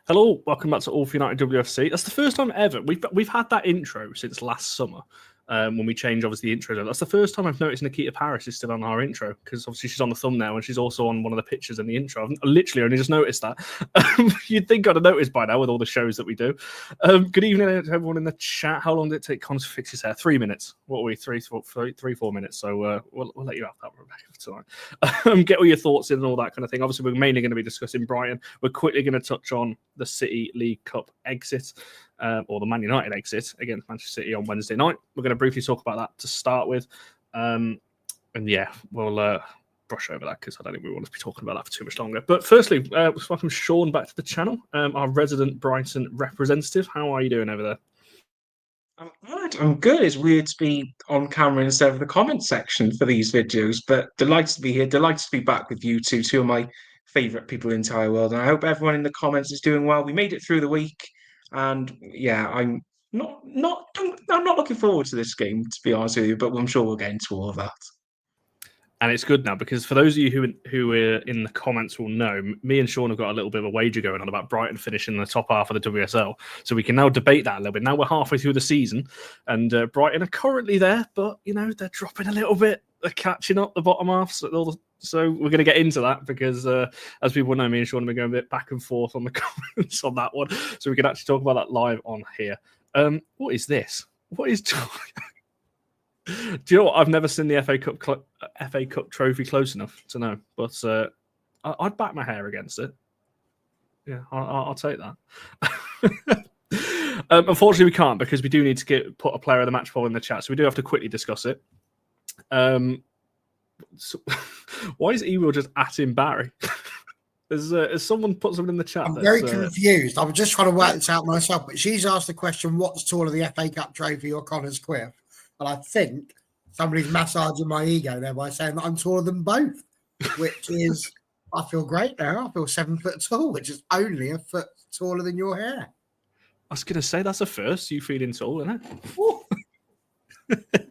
Hello, welcome back to All for United WFC. That's the first time ever. We've had that intro since last summer when we changed, obviously, the intro. That's the first time I've noticed Nikita Paris is still on our intro because obviously she's on the thumbnail and she's also on one of the pictures in the intro. I've literally only just noticed that. You'd think I'd have noticed by now with all the shows that we do. Good evening to everyone in the chat. How long did it take Connor to fix his hair? 3 minutes. What are we? 4 minutes. So we'll let you have that, Rebecca, for tonight. Get all your thoughts in and all that kind of thing. Obviously, we're mainly going to be discussing Brighton. We're quickly going to touch on the City League Cup exit, or the Man United exit against Manchester City on Wednesday night. We're going to briefly talk about that to start with. And yeah, we'll brush over that because I don't think we want to be talking about that for too much longer. But firstly, let's welcome Sean back to the channel, our resident Brighton representative. How are you doing over there? I'm good. I'm good. It's weird to be on camera instead of the comment section for these videos, but delighted to be here. Delighted to be back with you two of my favourite people in the entire world. And I hope everyone in the comments is doing well. We made it through the week, and yeah, I'm not looking forward to this game, to be honest with you. But I'm sure we'll get into all of that. And it's good now because for those of you who are in the comments will know, me and Sean have got a little bit of a wager going on about Brighton finishing in the top half of the WSL. So we can now debate that a little bit. Now we're halfway through the season and Brighton are currently there, but, you know, they're dropping a little bit. They're catching up the bottom half. So we're going to get into that because, as people know, me and Sean have been going a bit back and forth on the comments on that one. So we can actually talk about that live on here. What is this? What is... Do you know what? I've never seen the FA Cup trophy close enough to know, but I'd back my hair against it. Yeah, I'll take that. Unfortunately, we can't because we do need to put a player of the match poll in the chat, so we do have to quickly discuss it. So, why is Ewell just @ing Barry? Has someone put something in the chat? I'm very confused. I was just trying to work this out myself, but she's asked the question, what's taller, the FA Cup trophy or Connor's quiff? And I think somebody's massaging my ego there by saying that I'm taller than both, which is, I feel great now. I feel 7 foot tall, which is only a foot taller than your hair. I was going to say, that's a first, you feeling tall, isn't it?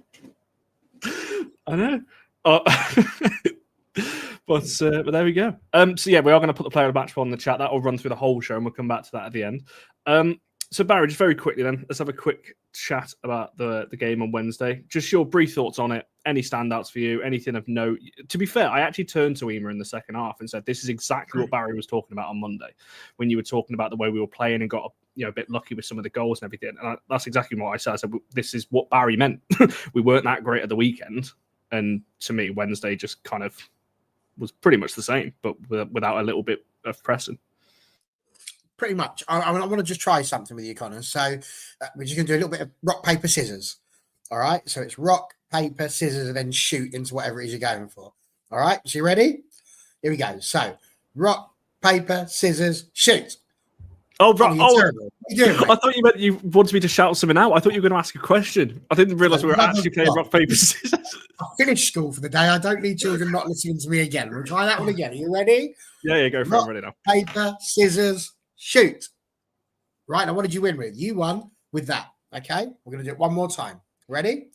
I know. But there we go. So yeah, we are going to put the player of the match poll in the chat. That will run through the whole show and we'll come back to that at the end. So Barry, just very quickly then, let's have a quick chat about the game on Wednesday. Just your brief thoughts on it. Any standouts for you? Anything of note? To be fair, I actually turned to Ema in the second half and said, this is exactly what Barry was talking about on Monday when you were talking about the way we were playing and got a bit lucky with some of the goals and everything. And that's exactly what I said. I said, this is what Barry meant. We weren't that great at the weekend. And to me, Wednesday just kind of was pretty much the same, but without a little bit of pressing. Pretty much. I want to just try something with you, Connor. So we're just going to do a little bit of rock, paper, scissors. All right? So it's rock, paper, scissors, and then shoot into whatever it is you're going for. All right? So you ready? Here we go. So rock, paper, scissors, shoot. Oh, right. I thought you meant you wanted me to shout something out. I thought you were going to ask a question. I didn't realise we were actually playing rock, paper, scissors. I finished school for the day. I don't need children not listening to me again. We'll try that one again. Are you ready? Yeah, go for it. I'm ready now. Paper, scissors, shoot. Right, now what did you win with? You won with that. Okay, we're going to do it one more time. Ready?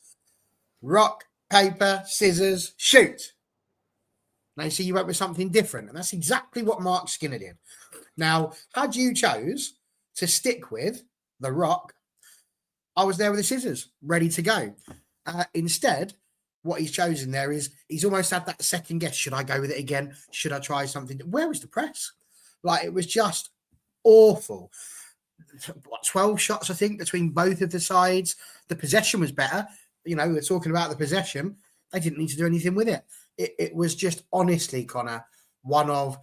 Rock, paper, scissors, shoot. Now you see you went with something different, and that's exactly what Mark Skinner did. Now, had you chose to stick with the rock, I was there with the scissors, ready to go. Instead, what he's chosen there is he's almost had that second guess. Should I go with it again? Should I try something? Where was the press? Like, it was just awful. 12 shots, I think, between both of the sides. The possession was better. You know, we're talking about the possession. They didn't need to do anything with it. It was just, honestly, Connor, one of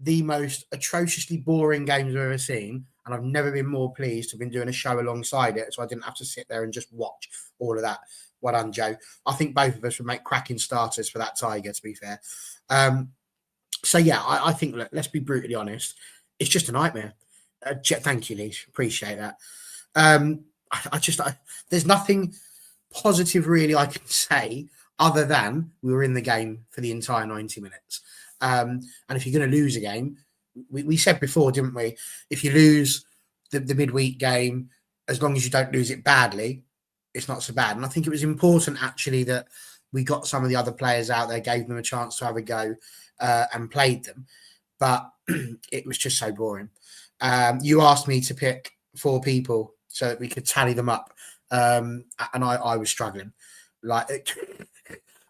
the most atrociously boring games I've ever seen. And I've never been more pleased to have been doing a show alongside it, so I didn't have to sit there and just watch all of that. Well done, Joe. I think both of us would make cracking starters for that Tiger, to be fair. So, yeah, I think, look, let's be brutally honest. It's just a nightmare. Thank you, Leash. Appreciate that. There's nothing positive really I can say other than we were in the game for the entire 90 minutes. And if you're going to lose a game, we said before, didn't we? If you lose the midweek game, as long as you don't lose it badly, it's not so bad. And I think it was important, actually, that we got some of the other players out there, gave them a chance to have a go and played them. but it was just so boring. You asked me to pick 4 people so that we could tally them up, and I was struggling. Like,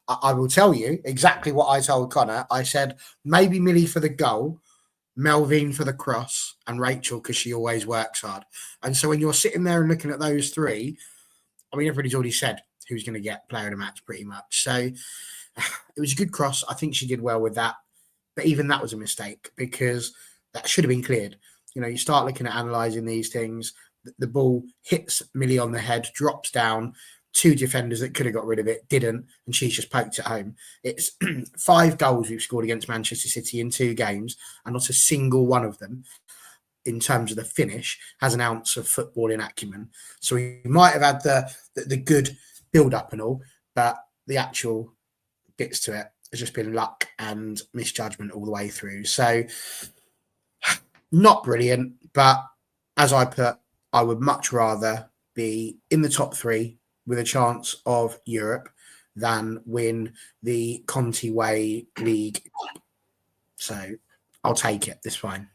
I will tell you exactly what I told Connor. I said maybe Millie for the goal, Melvin for the cross, and Rachel because she always works hard. And so when you're sitting there and looking at those 3, I mean, everybody's already said who's going to get player of the match pretty much. So it was a good cross. I think she did well with that. But even that was a mistake because that should have been cleared. You know, you start looking at analysing these things. The ball hits Millie on the head, drops down. 2 defenders that could have got rid of it didn't, and she's just poked it home. It's 5 goals we've scored against Manchester City in 2 games, and not a single one of them, in terms of the finish, has an ounce of footballing acumen. So we might have had the good build-up and all, but the actual bits to it has just been luck and misjudgment all the way through. So not brilliant, but as I put, I would much rather be in the top 3 with a chance of Europe than win the Conti Way League. So I'll take it. It's fine.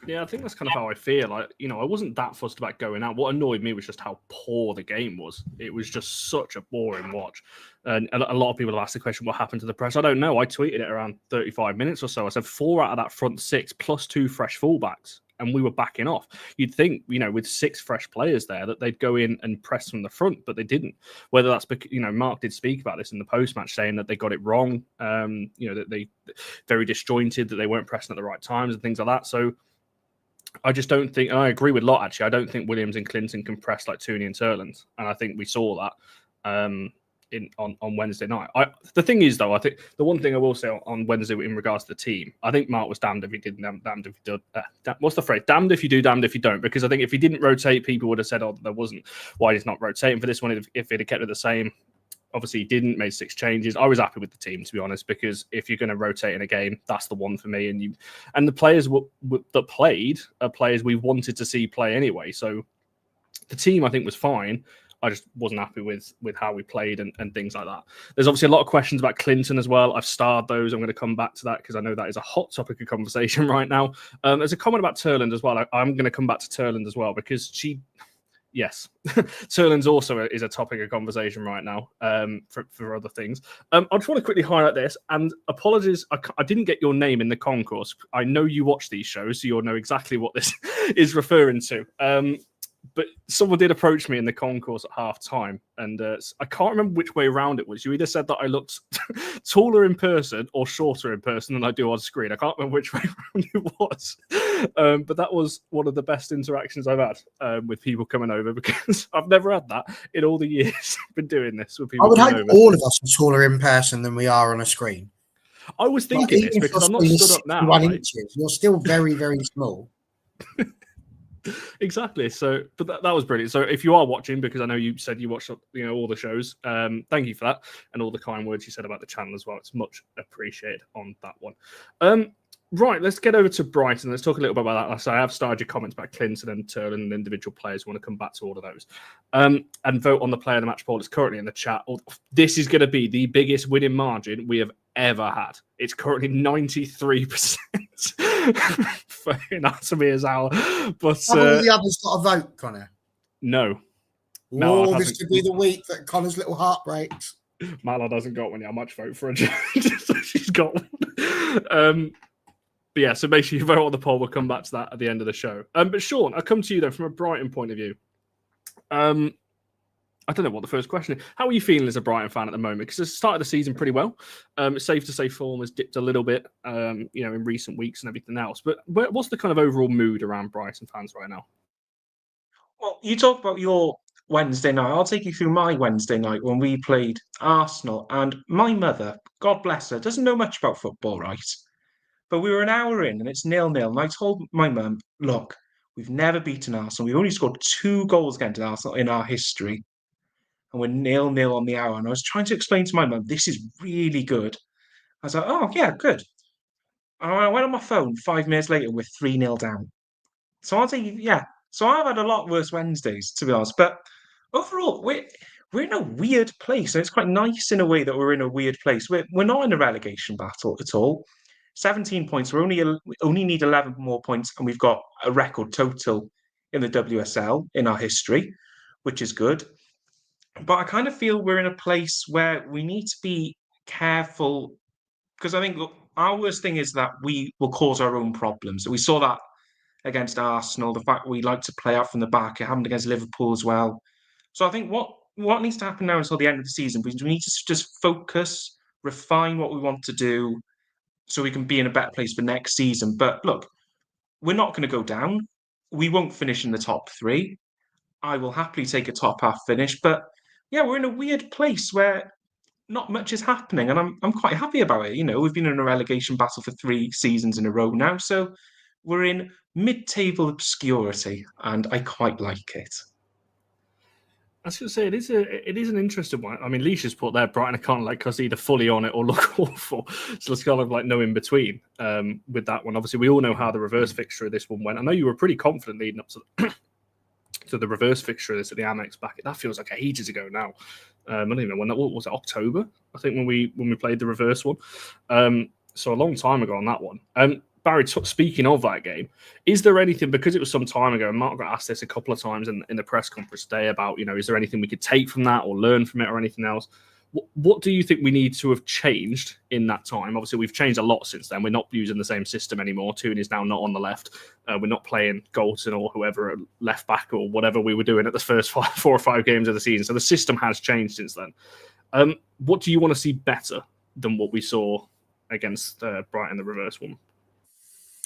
Yeah, I think that's kind of how I feel. Like, you know, I wasn't that fussed about going out. What annoyed me was just how poor the game was. It was just such a boring watch. And a lot of people have asked the question, what happened to the press? I don't know. I tweeted it around 35 minutes or so. I said 4 out of that front 6 plus 2 fresh fullbacks. And we were backing off. You'd think, you know, with 6 fresh players there, that they'd go in and press from the front, but they didn't. Whether that's because, you know, Mark did speak about this in the post-match, saying that they got it wrong, you know, that they very disjointed, that they weren't pressing at the right times and things like that. So I just don't think, and I agree with Lot, actually, I don't think Williams and Clinton can press like Tooney and Terland. And I think we saw that on Wednesday night. The thing is, though, I think the one thing I will say on Wednesday in regards to the team, I think Mark was damned if he did, damned if he did. What's the phrase? Damned if you do, damned if you don't. Because I think if he didn't rotate, people would have said, oh, there wasn't. Why he's not rotating for this one if he'd have kept it the same. Obviously, he didn't, made 6 changes. I was happy with the team, to be honest, because if you're going to rotate in a game, that's the one for me. And the players that played are players we wanted to see play anyway. So the team, I think, was fine. I just wasn't happy with how we played and things like that. There's obviously a lot of questions about Clinton as well. I've starred those. I'm going to come back to that because I know that is a hot topic of conversation right now. There's a comment about Terland as well. I'm going to come back to Terland as well because yes, Terland's also is a topic of conversation right now for other things. I just want to quickly highlight this, and apologies, I didn't get your name in the concourse. I know you watch these shows, so you'll know exactly what this is referring to. But someone did approach me in the concourse at half time, and I can't remember which way around it was. You either said that I looked taller in person or shorter in person than I do on screen. I can't remember which way around it was. But that was one of the best interactions I've had with people coming over because I've never had that in all the years I've been doing this with people. I would coming hope over. all of us are taller in person than we are on a screen. I was thinking this because I'm not stood up now. Right? Inches, you're still very, very small. Exactly. So, but that was brilliant. So, if you are watching, because I know you said you watched, you know, all the shows, thank you for that and all the kind words you said about the channel as well. It's much appreciated on that one. Right, let's get over to Brighton. Let's talk a little bit about that. So I have started your comments about Clinton and Terland and individual players. We want to come back to all of those. And vote on the player of the match poll. It's currently in the chat. This is going to be the biggest winning margin we have ever had. It's currently 93%. Fucking Atomy as our. But all the others got a vote, Connor. No. Oh, this could be the week that Connor's little heart breaks. Mallard hasn't got one yet. I might vote for her. So she's got one. But yeah, so make sure you vote on the poll. We'll come back to that at the end of the show. But Sean, I'll come to you then from a Brighton point of view. I don't know what the first question is. How are you feeling as a Brighton fan at the moment? Because it started the season pretty well. It's safe to say form has dipped a little bit, you know, in recent weeks and everything else. But what's the kind of overall mood around Brighton fans right now? Well, you talk about your Wednesday night. I'll take you through my Wednesday night when we played Arsenal. And my mother, God bless her, doesn't know much about football, right? But we were an hour in and it's 0-0. And I told my mum, look, we've never beaten Arsenal. We've only scored 2 goals against Arsenal in our history. And we're 0-0 on the hour. And I was trying to explain to my mum, this is really good. I was like, oh, yeah, good. And I went on my phone 5 minutes later, we're 3-0 down. So I'll take you, yeah. So I've had a lot worse Wednesdays, to be honest. But overall, we're in a weird place. And it's quite nice in a way that we're in a weird place. We're not in a relegation battle at all. 17 points. We only need 11 more points, and we've got a record total in the WSL in our history, which is good. But I kind of feel we're in a place where we need to be careful, because I think, look, our worst thing is that we will cause our own problems. We saw that against Arsenal, the fact we like to play out from the back. It happened against Liverpool as well. So I think what needs to happen now until the end of the season, we need to just focus, refine what we want to do so we can be in a better place for next season. But look, we're not going to go down. We won't finish in the top 3. I will happily take a top half finish. But yeah, we're in a weird place where not much is happening, and I'm quite happy about it. You know, we've been in a relegation battle for 3 seasons in a row now, so we're in mid-table obscurity, and I quite like it. I was going to say it is an interesting one. I mean, Leisha's put there Brighton can't like us either fully on it or look awful. So it's kind of like no in between with that one. Obviously, we all know how the reverse fixture of this one went. I know you were pretty confident leading up to the reverse fixture of this at the Amex back. That feels like ages ago now. I don't even know when that was. It October, I think, when we played the reverse one. So a long time ago on that one. Barry, speaking of that game, is there anything, because it was some time ago, and Mark got asked this a couple of times in the press conference today about, you know, is there anything we could take from that or learn from it or anything else? What do you think we need to have changed in that time? Obviously, we've changed a lot since then. We're not using the same system anymore. Toon is now not on the left. We're not playing Galton or whoever at left back or whatever we were doing at the first 4 or 5 games of the season. So the system has changed since then. What do you want to see better than what we saw against Brighton, the reverse one?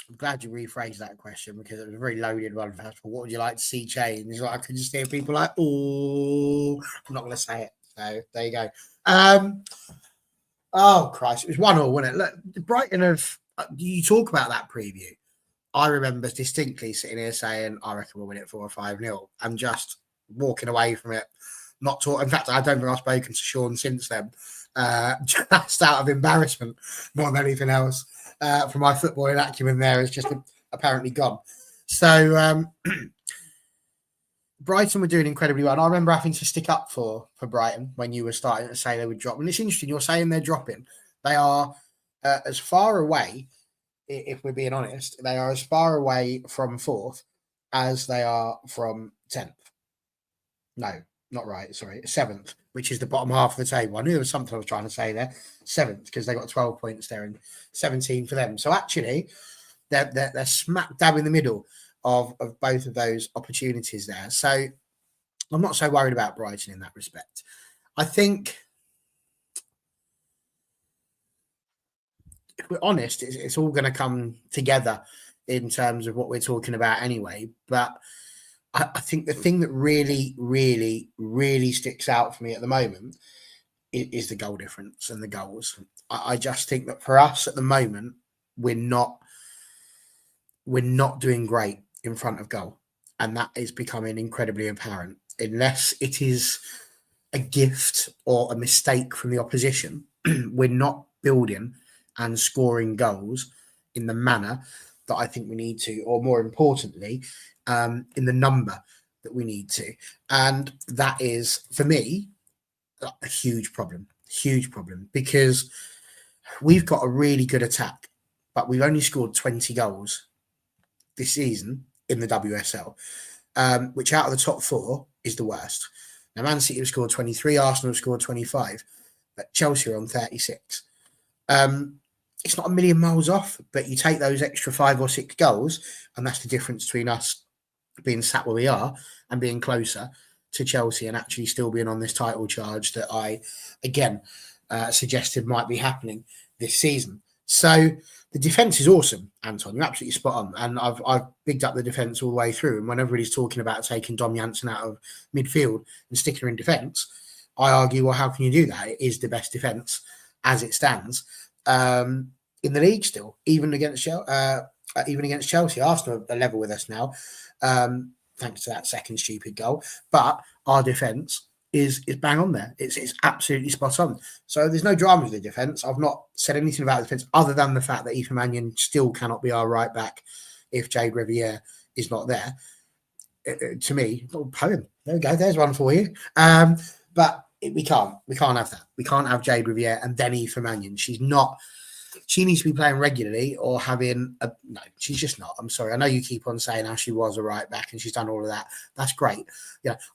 I'm glad you rephrased that question, because it was a very loaded one. What would you like to see change? Like, I could just hear people like, oh, I'm not going to say it. So there you go. Oh, Christ. It was 1-1, wasn't it? Look, Brighton have, you talk about that preview. I remember distinctly sitting here saying, I reckon we'll win it 4 or 5-0, and just walking away from it. Not talking. In fact, I don't think I've spoken to Sean since then. Just out of embarrassment more than anything else. From my footballing acumen there is just apparently gone. So Brighton were doing incredibly well. And I remember having to stick up for Brighton when you were starting to say they would drop. And it's interesting, you're saying they're dropping. They are as far away, if we're being honest, they are as far away from 4th as they are from 10th. No, not right. Sorry, 7th, which is the bottom half of the table. I knew there was something I was trying to say there. 7th, because they got 12 points there and 17 for them. So actually, they're smack dab in the middle of both of those opportunities there. So I'm not so worried about Brighton in that respect. I think, if we're honest, it's all going to come together in terms of what we're talking about anyway. But I think the thing that really, really, really sticks out for me at the moment is the goal difference and the goals. I just think that for us at the moment, we're not doing great in front of goal. And that is becoming incredibly apparent. Unless it is a gift or a mistake from the opposition, we're not building and scoring goals in the manner that I think we need to, or more importantly, in the number that we need to. And that is, for me, a huge problem, because we've got a really good attack, but we've only scored 20 goals this season in the WSL, which out of the top 4 is the worst. Now, Man City have scored 23, Arsenal have scored 25, but Chelsea are on 36. It's not a million miles off, but you take those extra 5 or 6 goals, and that's the difference between us being sat where we are and being closer to Chelsea and actually still being on this title charge that I, again, suggested might be happening this season. So the defence is awesome, Anton. You're absolutely spot on. And I've bigged up the defence all the way through. And when everybody's talking about taking Dom Janssen out of midfield and sticking her in defence, I argue, well, how can you do that? It is the best defence as it stands in the league still, even against Chelsea. Arsenal are level with us now, thanks to that second stupid goal. But our defence is bang on there. It's absolutely spot on. So there's no drama with the defence. I've not said anything about the defence other than the fact that Aoife Mannion still cannot be our right back if Jade Riviere is not there. To me, poem. There we go. There's one for you. But we can't have that. We can't have Jade Riviere and then Aoife Mannion. She's not she needs to be playing regularly or having a no. She's just not. I'm sorry. I know you keep on saying how she was a right back and she's done all of that. That's great.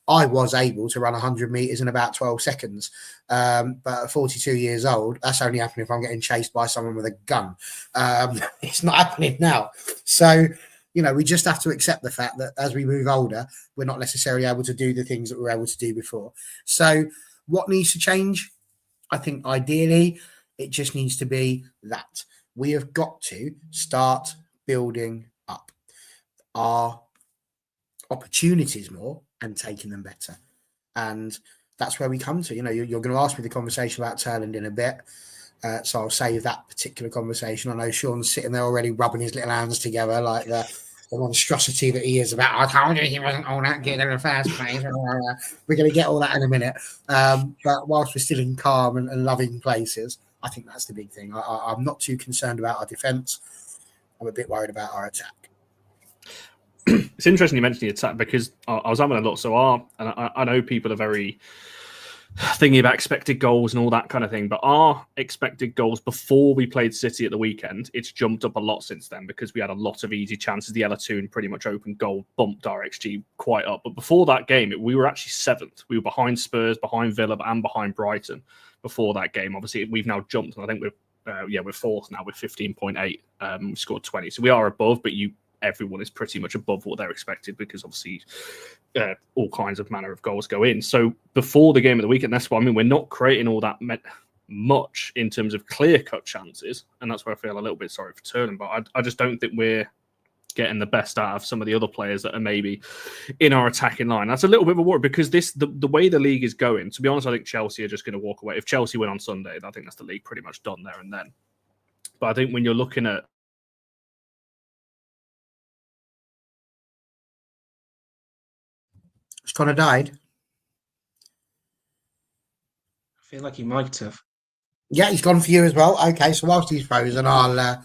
I was able to run 100 meters in about 12 seconds, but at 42 years old, that's only happening if I'm getting chased by someone with a gun. It's not happening now. So. We just have to accept the fact that as we move older, we're not necessarily able to do the things that we were able to do before. So what needs to change? I think ideally, it just needs to be that we have got to start building up our opportunities more and taking them better. And that's where we come to. You're going to ask me the conversation about Terland in a bit. So I'll save that particular conversation. I know Sean's sitting there already rubbing his little hands together like the monstrosity that he is about. I told you he wasn't all that good in the first place. We're going to get all that in a minute. But whilst we're still in calm and loving places, I think that's the big thing. I'm not too concerned about our defence. I'm a bit worried about our attack. It's interesting you mentioned the attack because I was having a look. So I know people are very thinking about expected goals and all that kind of thing, but our expected goals before we played City at the weekend, it's jumped up a lot since then because we had a lot of easy chances. The Ella2 pretty much open goal bumped our XG quite up. But before that game, we were actually 7th. We were behind Spurs, behind Villa, and behind Brighton before that game. Obviously, we've now jumped, and I think we're 4th now with 15.8. We scored 20, so we are above, but everyone is pretty much above what they're expected because obviously all kinds of manner of goals go in. So before the game of the weekend, that's what I mean. We're not creating all that much in terms of clear-cut chances, and that's where I feel a little bit sorry for Terland. But I just don't think we're getting the best out of some of the other players that are maybe in our attacking line. That's a little bit of a worry because the way the league is going, to be honest, I think Chelsea are just going to walk away. If Chelsea win on Sunday, I think that's the league pretty much done there and then. But I think when you're looking at Has Connor died? I feel like he might have. Yeah, he's gone for you as well. Okay, so whilst he's frozen, I'll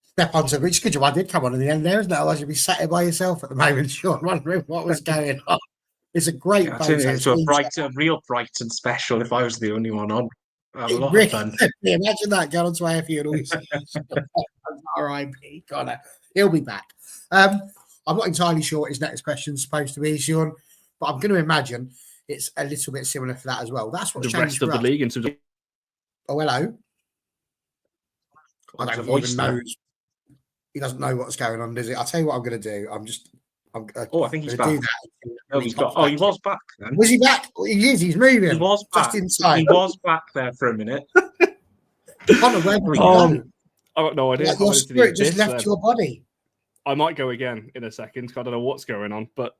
step onto which good job I did come on in the end there, isn't it? Otherwise you'd be sat here by yourself at the moment, Sean, wondering what was going on. It's a great I photo. turned it into a real Brighton special if I was the only one on. Have a lot Really, of fun. imagine that going on to AFU and all R.I.P. Connor. He'll be back. I'm not entirely sure what his next question is supposed to be, Sean, but I'm going to imagine it's a little bit similar for that as well. That's what's the changed rest of for the us. league in terms of Oh, hello. I don't even know. He doesn't know what's going on, does he? I'll tell you what I'm going to do. I think he's back. Do that. No, he's got. Oh, he was back then. Was he back? He is. He's moving. He was back. Just inside. He was back there for a minute. Connor, where did he go? I got no idea. Like your spirit just left your body. I might go again in a second. I don't know what's going on, but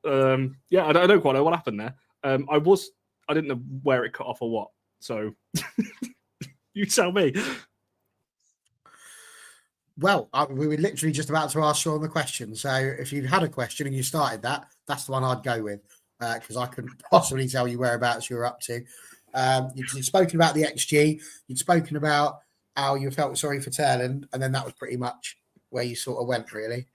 yeah, I don't quite know what happened there. I didn't know where it cut off or what. So you tell me. Well, we were literally just about to ask Sean the question. So if you had a question and you started that, that's the one I'd go with because I couldn't possibly tell you whereabouts you were up to. You'd spoken about the XG. You'd spoken about how you felt sorry for Terland, and then that was pretty much where you sort of went, really.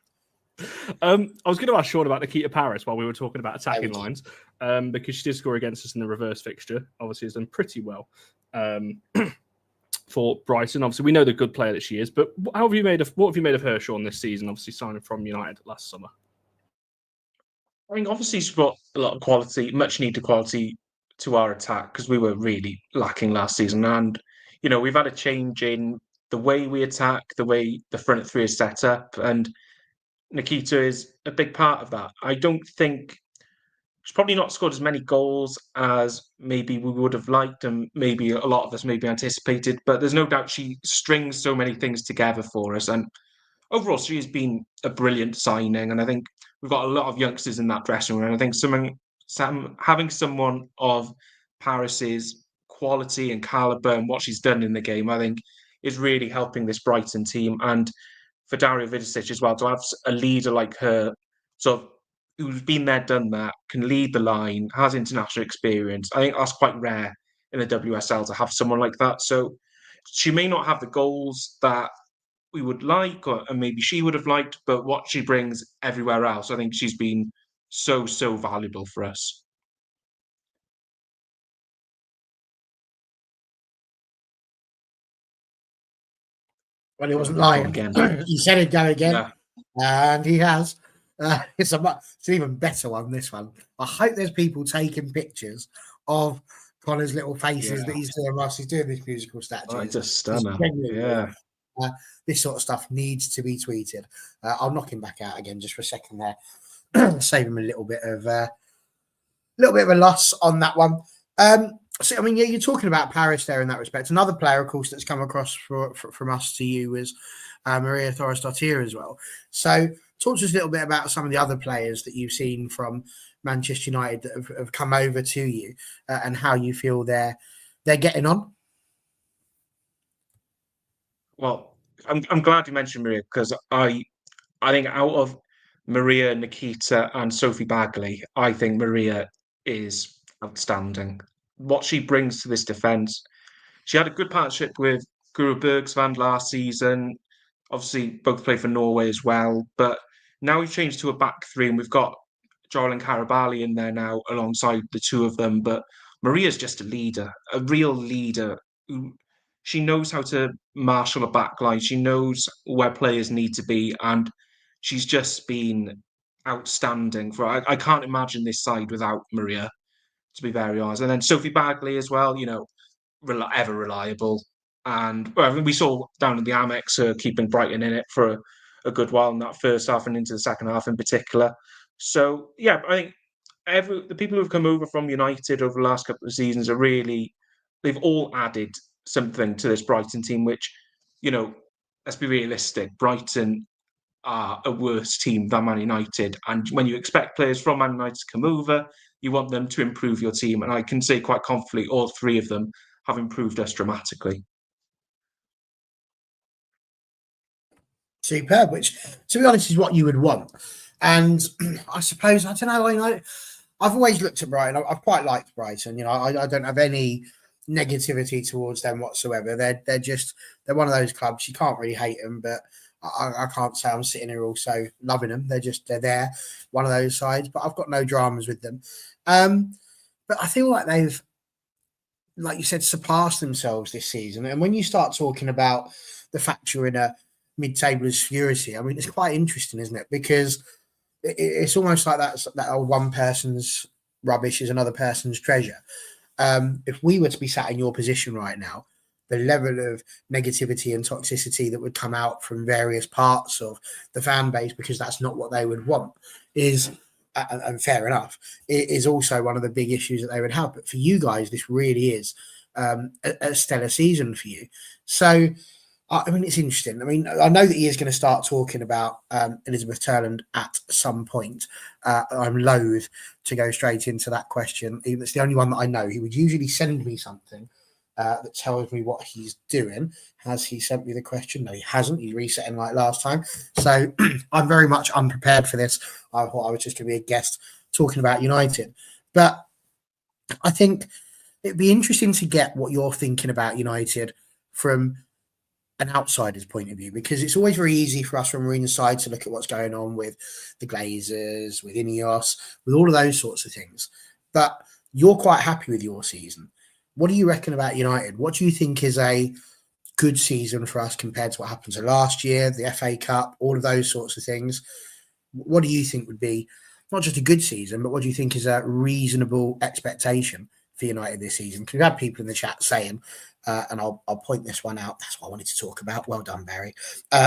I was going to ask Sean about Nikita Paris while we were talking about attacking lines because she did score against us in the reverse fixture. Obviously, has done pretty well for Brighton. Obviously, we know the good player that she is, but what have you made of her, Sean, this season? Obviously, signing from United last summer. I mean, obviously, she's brought a lot of quality, much needed quality to our attack because we were really lacking last season. And, we've had a change in the way we attack, the way the front three is set up. And Nikita is a big part of that. I don't think she's probably not scored as many goals as maybe we would have liked and maybe a lot of us maybe anticipated, but there's no doubt she strings so many things together for us. And overall, she has been a brilliant signing. And I think we've got a lot of youngsters in that dressing room. And I think having someone of Paris's quality and caliber and what she's done in the game, I think is really helping this Brighton team. And for Daria Vidicic as well, to have a leader like her, sort of who's been there, done that, can lead the line, has international experience. I think that's quite rare in the WSL to have someone like that. So she may not have the goals that we would like, and maybe she would have liked, but what she brings everywhere else, I think she's been so valuable for us. Well, he wasn't Go lying. again. He said he'd go again, Yeah. and he has. It's an even better one, this one. I hope there's people taking pictures of Connor's little faces that he's doing whilst he's doing this musical statue. Oh, it's just It's stunning. genuinely, Yeah. this sort of stuff needs to be tweeted. I'll knock him back out again just for a second there, save him a little bit of a loss on that one. So I mean, yeah, you're talking about Paris there in that respect. Another player, of course, that's come across from us to you was Maria Torres-Dottir as well. So talk to us a little bit about some of the other players that you've seen from Manchester United that have come over to you and how you feel they're getting on. Well, I'm glad you mentioned Maria because I think out of Maria, Nikita, and Sophie Bagley, I think Maria is outstanding. What she brings to this defence, she had a good partnership with Guru Bergsvand last season. Obviously, both play for Norway as well. But now we've changed to a back three, and we've got Jordan Karabali in there now alongside the two of them. But Maria's just a leader, a real leader. She knows how to marshal a back line. She knows where players need to be, and she's just been outstanding. I can't imagine this side without Maria, to be very honest. And then Sophie Bagley as well, ever reliable. And well, we saw down in the Amex keeping Brighton in it for a good while in that first half and into the second half in particular. So yeah, I think the people who've come over from United over the last couple of seasons they've all added something to this Brighton team, which, let's be realistic, Brighton are a worse team than Man United. And when you expect players from Man United to come over, you want them to improve your team. And I can say quite confidently, all three of them have improved us dramatically. Superb, which, to be honest, is what you would want. And I suppose, I don't know, I've always looked at Brighton. I've quite liked Brighton. I don't have any negativity towards them whatsoever. They're one of those clubs. You can't really hate them, but I can't say I'm sitting here also loving them. They're there, one of those sides. But I've got no dramas with them. But I feel like they've, like you said, surpassed themselves this season. And when you start talking about the fact you're in a mid-tabler's furiously, I mean, it's quite interesting, isn't it? Because it's almost like that old one person's rubbish is another person's treasure. If we were to be sat in your position right now, the level of negativity and toxicity that would come out from various parts of the fan base, because that's not what they would want, is, and fair enough, it is also one of the big issues that they would have. But for you guys, this really is a stellar season for you. So, I mean, it's interesting. I mean, I know that he is going to start talking about Elizabeth Terland at some point. I'm loath to go straight into that question. It's the only one that I know. He would usually send me something that tells me what he's doing. Has he sent me the question? No, he hasn't. He's resetting like last time. So I'm very much unprepared for this. I thought I was just going to be a guest talking about United. But I think it'd be interesting to get what you're thinking about United from an outsider's point of view, because it's always very easy for us when we're inside to look at what's going on with the Glazers, with Ineos, with all of those sorts of things. But you're quite happy with your season. What do you reckon about United? What do you think is a good season for us compared to what happened to last year, the FA Cup, all of those sorts of things? What do you think would be not just a good season, but what do you think is a reasonable expectation for United this season? Because we've had people in the chat saying, and I'll point this one out. That's what I wanted to talk about. Well done, Barry.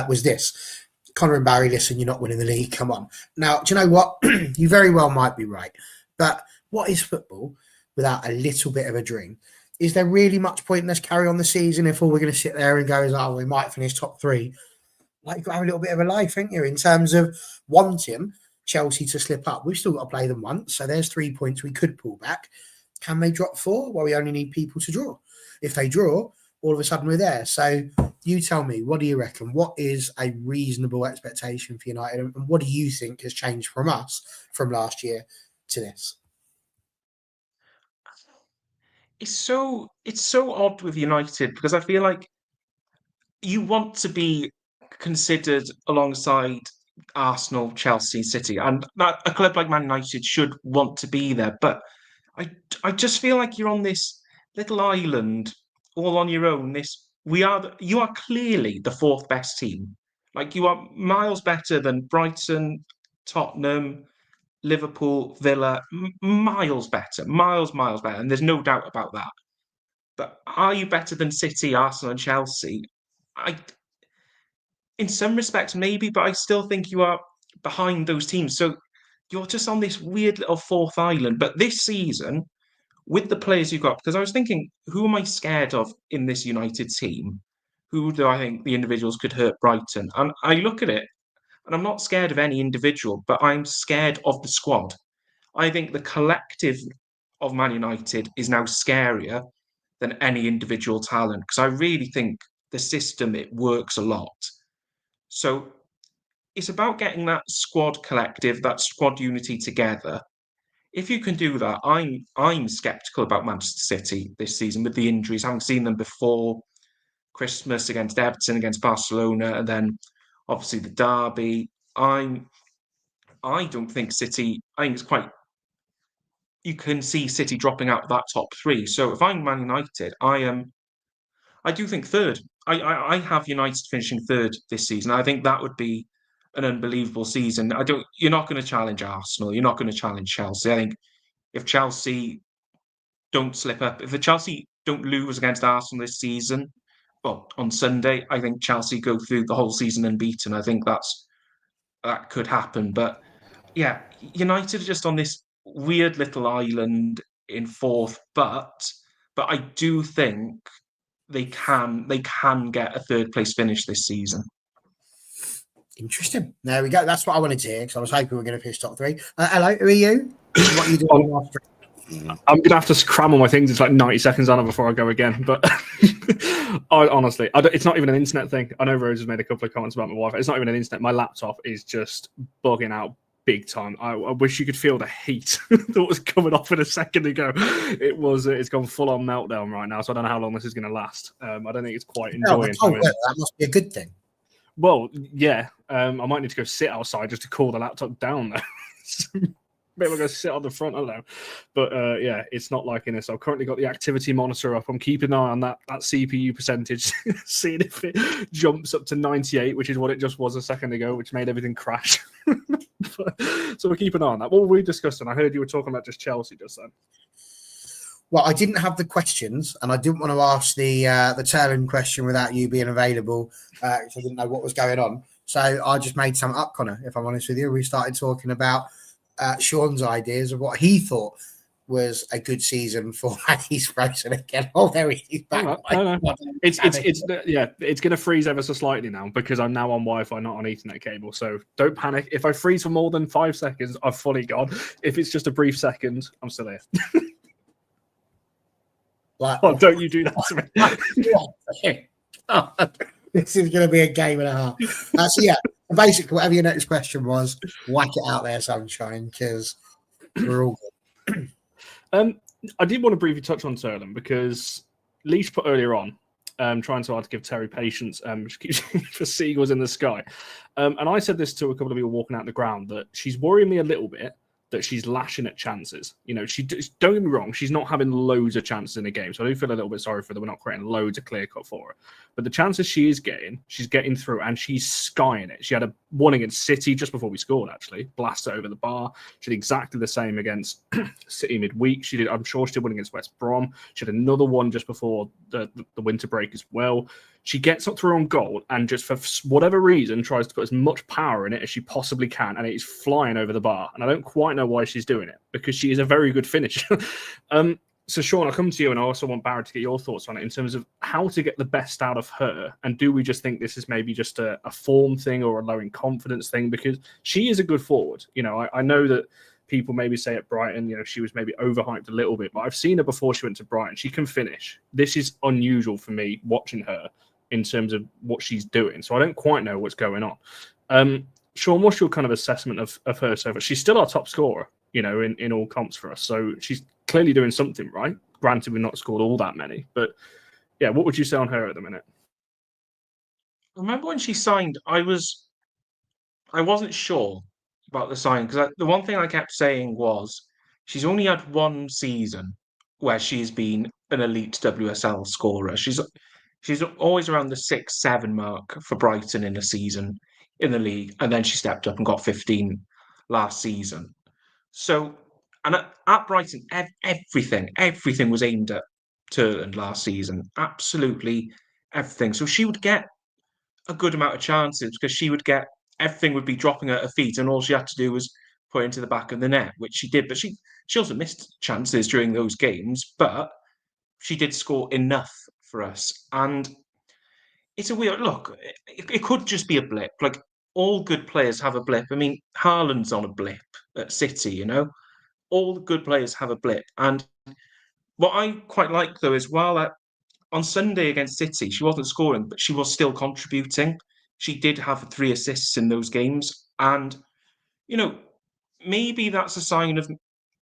Was this. Connor and Barry, listen, you're not winning the league. Come on. Now, do you know what? You very well might be right. But what is football without a little bit of a dream? Is there really much point in us carry on the season if all we're going to sit there and go, oh, we might finish top three? Like, you've got to have a little bit of a life, ain't you, in terms of wanting Chelsea to slip up. We've still got to play them once. So there's 3 points we could pull back. Can they drop 4? Well, we only need people to draw. If they draw, all of a sudden we're there. So you tell me, what do you reckon? What is a reasonable expectation for United? And what do you think has changed from us from last year to this? It's so odd with United because I feel like you want to be considered alongside Arsenal, Chelsea, City, and that a club like Man United should want to be there. But I just feel like you're on this little island all on your own, this you are clearly the fourth best team. Like, you are miles better than Brighton, Tottenham, Liverpool, Villa, miles better, miles better, and there's no doubt about that. But are you better than City, Arsenal, and Chelsea? I, in some respects, maybe, but I still think you are behind those teams. So you're just on this weird little fourth island. But this season, with the players you've got, because I was thinking, who am I scared of in this United team? Who do I think the individuals could hurt Brighton? And I look at it, and I'm not scared of any individual, but I'm scared of the squad. I think the collective of Man United is now scarier than any individual talent, because I really think the system, it works a lot. So it's about getting that squad collective, that squad unity together. If you can do that, I'm skeptical about Manchester City this season with the injuries, having seen them before Christmas against Everton, against Barcelona, and then obviously the derby. I don't think City. I think it's quite. You can see City dropping out of that top three. So if I'm Man United, I am. I do think third. I have United finishing third this season. I think that would be an unbelievable season. I don't. You're not going to challenge Arsenal. You're not going to challenge Chelsea. I think if Chelsea don't slip up, if the Chelsea don't lose against Arsenal this season, well, on Sunday, I think Chelsea go through the whole season unbeaten. I think that could happen. But yeah, United are just on this weird little island in fourth, but I do think they can get a third place finish this season. Interesting. There we go. That's what I wanted to hear, because I was hoping we were going to finish top three. Hello, who are you? What are you doing after? I'm gonna have to scram all my things. It's like 90 seconds on it before I go again. But honestly, it's not even an internet thing. I know Rose has made a couple of comments about my Wi-Fi. It's not even an internet. My laptop is just bugging out big time. I wish you could feel the heat that was coming off in a second ago. It's gone full on meltdown right now. So I don't know how long this is going to last. I don't think it's quite enjoying. That must be a good thing. Well, yeah. I might need to go sit outside just to cool the laptop down though. Maybe I'll go sit on the front, I don't know. But yeah, it's not liking this. I've currently got the activity monitor up. I'm keeping an eye on that CPU percentage, seeing if it jumps up to 98, which is what it just was a second ago, which made everything crash. So we'll keep an eye on that. What were we discussing? I heard you were talking about just Chelsea just then. Well, I didn't have the questions, and I didn't want to ask the Terland question without you being available, because I didn't know what was going on. So I just made some up, Connor, if I'm honest with you. We started talking about Sean's ideas of what he thought was a good season for He's frozen again. Oh, there he's back. No. It's going to freeze ever so slightly now because I'm now on Wi-Fi, not on Ethernet cable. So don't panic. If I freeze for more than 5 seconds, I've fully gone. If it's just a brief second, I'm still here. Don't you do that to me. This is going to be a game and a half. So yeah, basically, whatever your next question was, whack it out there, sunshine, because we're all good. I did want to briefly touch on Terland because Leash put earlier on, trying so hard to give Terry patience, which keeps for seagulls in the sky. And I said this to a couple of people walking out the ground, that she's worrying me a little bit that she's lashing at chances. You know, don't get me wrong, she's not having loads of chances in a game. So I do feel a little bit sorry for that. We're not creating loads of clear cut for her. But the chances she is getting, she's getting through and she's skying it. She had a one against City just before we scored, actually. Blasted over the bar. She did exactly the same against City midweek. I'm sure she did one against West Brom. She had another one just before the winter break as well. She gets up to her own goal and just for whatever reason tries to put as much power in it as she possibly can, and it is flying over the bar. And I don't quite know why she's doing it, because she is a very good finisher. So Sean, I'll come to you, and I also want Barrett to get your thoughts on it in terms of how to get the best out of her. And do we just think this is maybe just a form thing or a low in confidence thing? Because she is a good forward. You know, I know that people maybe say at Brighton, you know, she was maybe overhyped a little bit, but I've seen her before she went to Brighton. She can finish. This is unusual for me watching her in terms of what she's doing. So I don't quite know what's going on. Sean, what's your kind of assessment of her so far? She's still our top scorer, you know, in all comps for us. So she's clearly doing something right. Granted, we've not scored all that many. But yeah, what would you say on her at the minute? Remember when she signed, I wasn't sure about the signing, because the one thing I kept saying was she's only had one season where she's been an elite WSL scorer. She's always around the 6-7 mark for Brighton in a season in the league, and then she stepped up and got 15 last season. So, and at Brighton, everything was aimed at Terland last season. Absolutely everything. So she would get a good amount of chances because she would get everything would be dropping at her feet, and all she had to do was put it into the back of the net, which she did. But she also missed chances during those games, but she did score enough for us. And it's a weird look. It could just be a blip. Like all good players have a blip. I mean, Haaland's on a blip at City, you know? All the good players have a blip. And what I quite like though is while on Sunday against City, she wasn't scoring, but she was still contributing. She did have 3 assists in those games. And, you know, maybe that's a sign of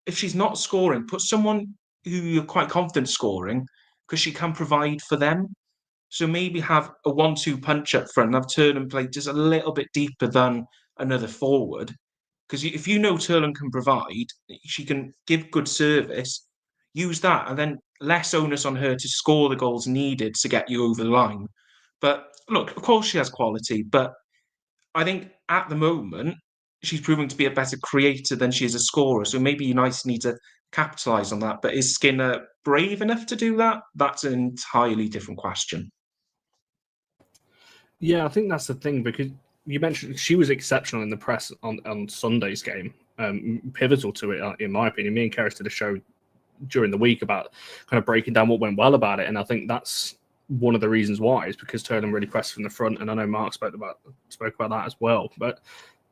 if she's not scoring, put someone who you're quite confident scoring because she can provide for them. So maybe have a 1-2 punch up front and have Terland play just a little bit deeper than another forward. Because if you know Terland can provide, she can give good service, use that, and then less onus on her to score the goals needed to get you over the line. But look, of course she has quality, but I think at the moment she's proving to be a better creator than she is a scorer. So maybe United need to capitalise on that. But is Skinner brave enough to do that? That's an entirely different question. Yeah, I think that's the thing, because you mentioned she was exceptional in the press on Sunday's game, pivotal to it, in my opinion. Me and Keris did a show during the week about kind of breaking down what went well about it, and I think that's one of the reasons why is because Terland really pressed from the front, and I know Mark spoke about that as well. But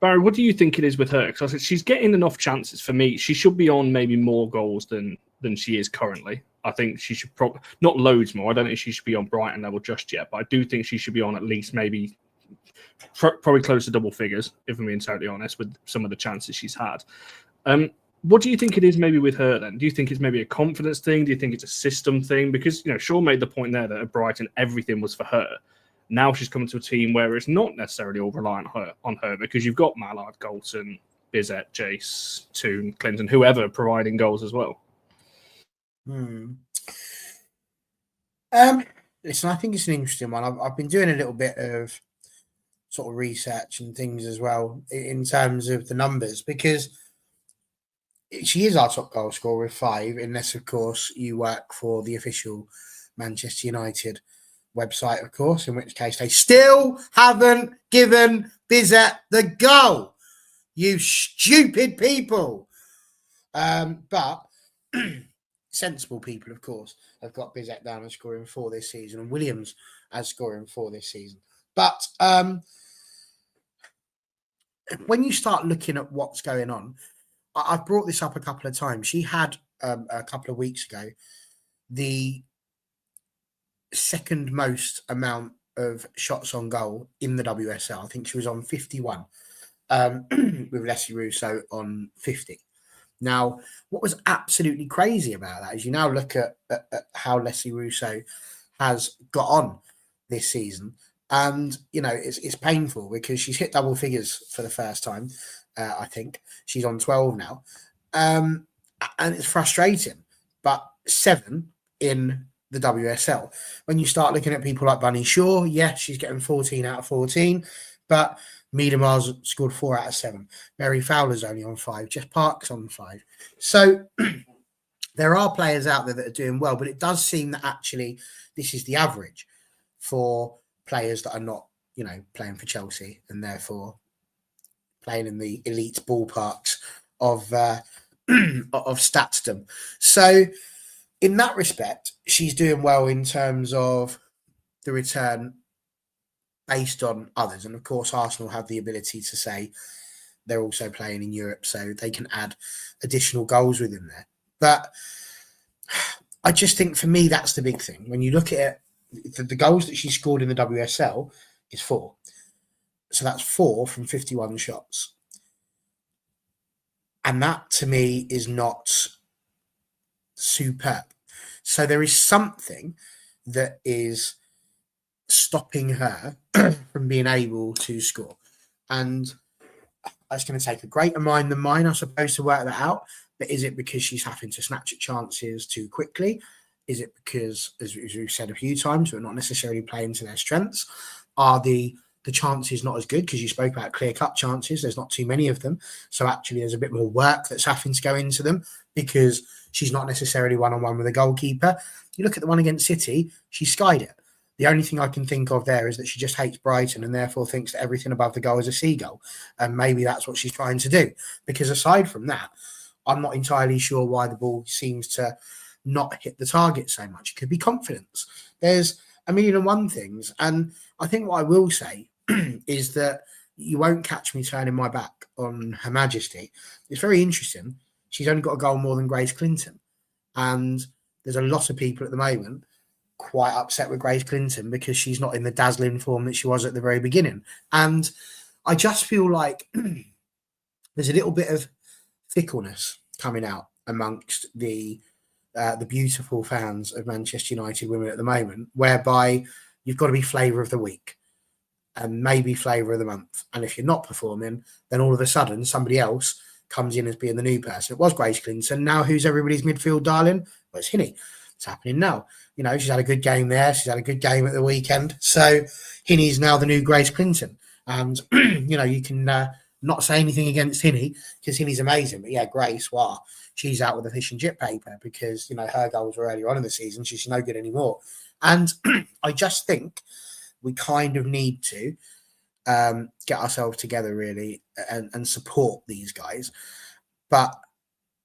Barry, what do you think it is with her? Because she's getting enough chances. For me, she should be on maybe more goals than she is currently. I think she should probably not loads more. I don't think she should be on Brighton level just yet, but I do think she should be on at least maybe probably close to double figures, if I'm being totally honest, with some of the chances she's had. What do you think it is maybe with her then? Do you think it's maybe a confidence thing? Do you think it's a system thing? Because, you know, Sean made the point there that at Brighton, everything was for her. Now she's coming to a team where it's not necessarily all reliant on her because you've got Mallard, Galton, Bizet, Jace, Toon, Clinton, whoever providing goals as well. Listen, I think it's an interesting one. I've been doing a little bit of sort of research and things as well in terms of the numbers, because she is our top goal scorer with 5, unless, of course, you work for the official Manchester United website, of course, in which case they still haven't given Bizet the goal. You stupid people. But sensible people, of course, have got Bizet down as scoring 4 this season and Williams as scoring 4 this season. But when you start looking at what's going on, I've brought this up a couple of times. She had a couple of weeks ago the second most amount of shots on goal in the WSL. I think she was on 51, with Leslie Russo on 50. Now, what was absolutely crazy about that is you now look at how Leslie Russo has got on this season, and you know it's painful because she's hit double figures for the first time. I think she's on 12 now, and it's frustrating. But 7 in the WSL. When you start looking at people like Bunny Shaw, yes, she's getting 14 out of 14, but Miedemar's scored 4 out of 7. Mary Fowler's only on 5. Jess Park's on 5. So there are players out there that are doing well, but it does seem that actually this is the average for players that are not, you know, playing for Chelsea and therefore playing in the elite ballparks of statsdom. So in that respect, she's doing well in terms of the return based on others. And of course, Arsenal have the ability to say they're also playing in Europe, so they can add additional goals within there. But I just think for me, that's the big thing. When you look at it, the goals that she scored in the WSL is 4. So that's 4 from 51 shots. And that to me is not superb. So there is something that is stopping her from being able to score. And it's going to take a greater mind than mine, I suppose, to work that out. But is it because she's having to snatch at chances too quickly? Is it because, as we've said a few times, we're not necessarily playing to their strengths? Are the chances not as good? Because you spoke about clear-cut chances. There's not too many of them. So actually there's a bit more work that's having to go into them because she's not necessarily one-on-one with a goalkeeper. You look at the one against City, she skied it. The only thing I can think of there is that she just hates Brighton and therefore thinks that everything above the goal is a seagull. And maybe that's what she's trying to do. Because aside from that, I'm not entirely sure why the ball seems to not hit the target so much. It could be confidence. There's a million and one things. And I think what I will say is that you won't catch me turning my back on Her Majesty. It's very interesting. She's only got a goal more than Grace Clinton. And there's a lot of people at the moment quite upset with Grace Clinton because she's not in the dazzling form that she was at the very beginning. And I just feel like there's a little bit of fickleness coming out amongst the beautiful fans of Manchester United women at the moment, whereby you've got to be flavour of the week and maybe flavour of the month. And if you're not performing, then all of a sudden somebody else comes in as being the new person. It was Grace Clinton. Now who's everybody's midfield darling? Well, it's Hinny. It's happening now. You know, she's had a good game there. She's had a good game at the weekend. So Hinny's now the new Grace Clinton. And, you know, you can not say anything against Hinny because Hinny's amazing. But yeah, Grace, wow, she's out with a fish and chip paper because, you know, her goals were earlier on in the season. She's no good anymore. And I just think we kind of need to get ourselves together really and support these guys. But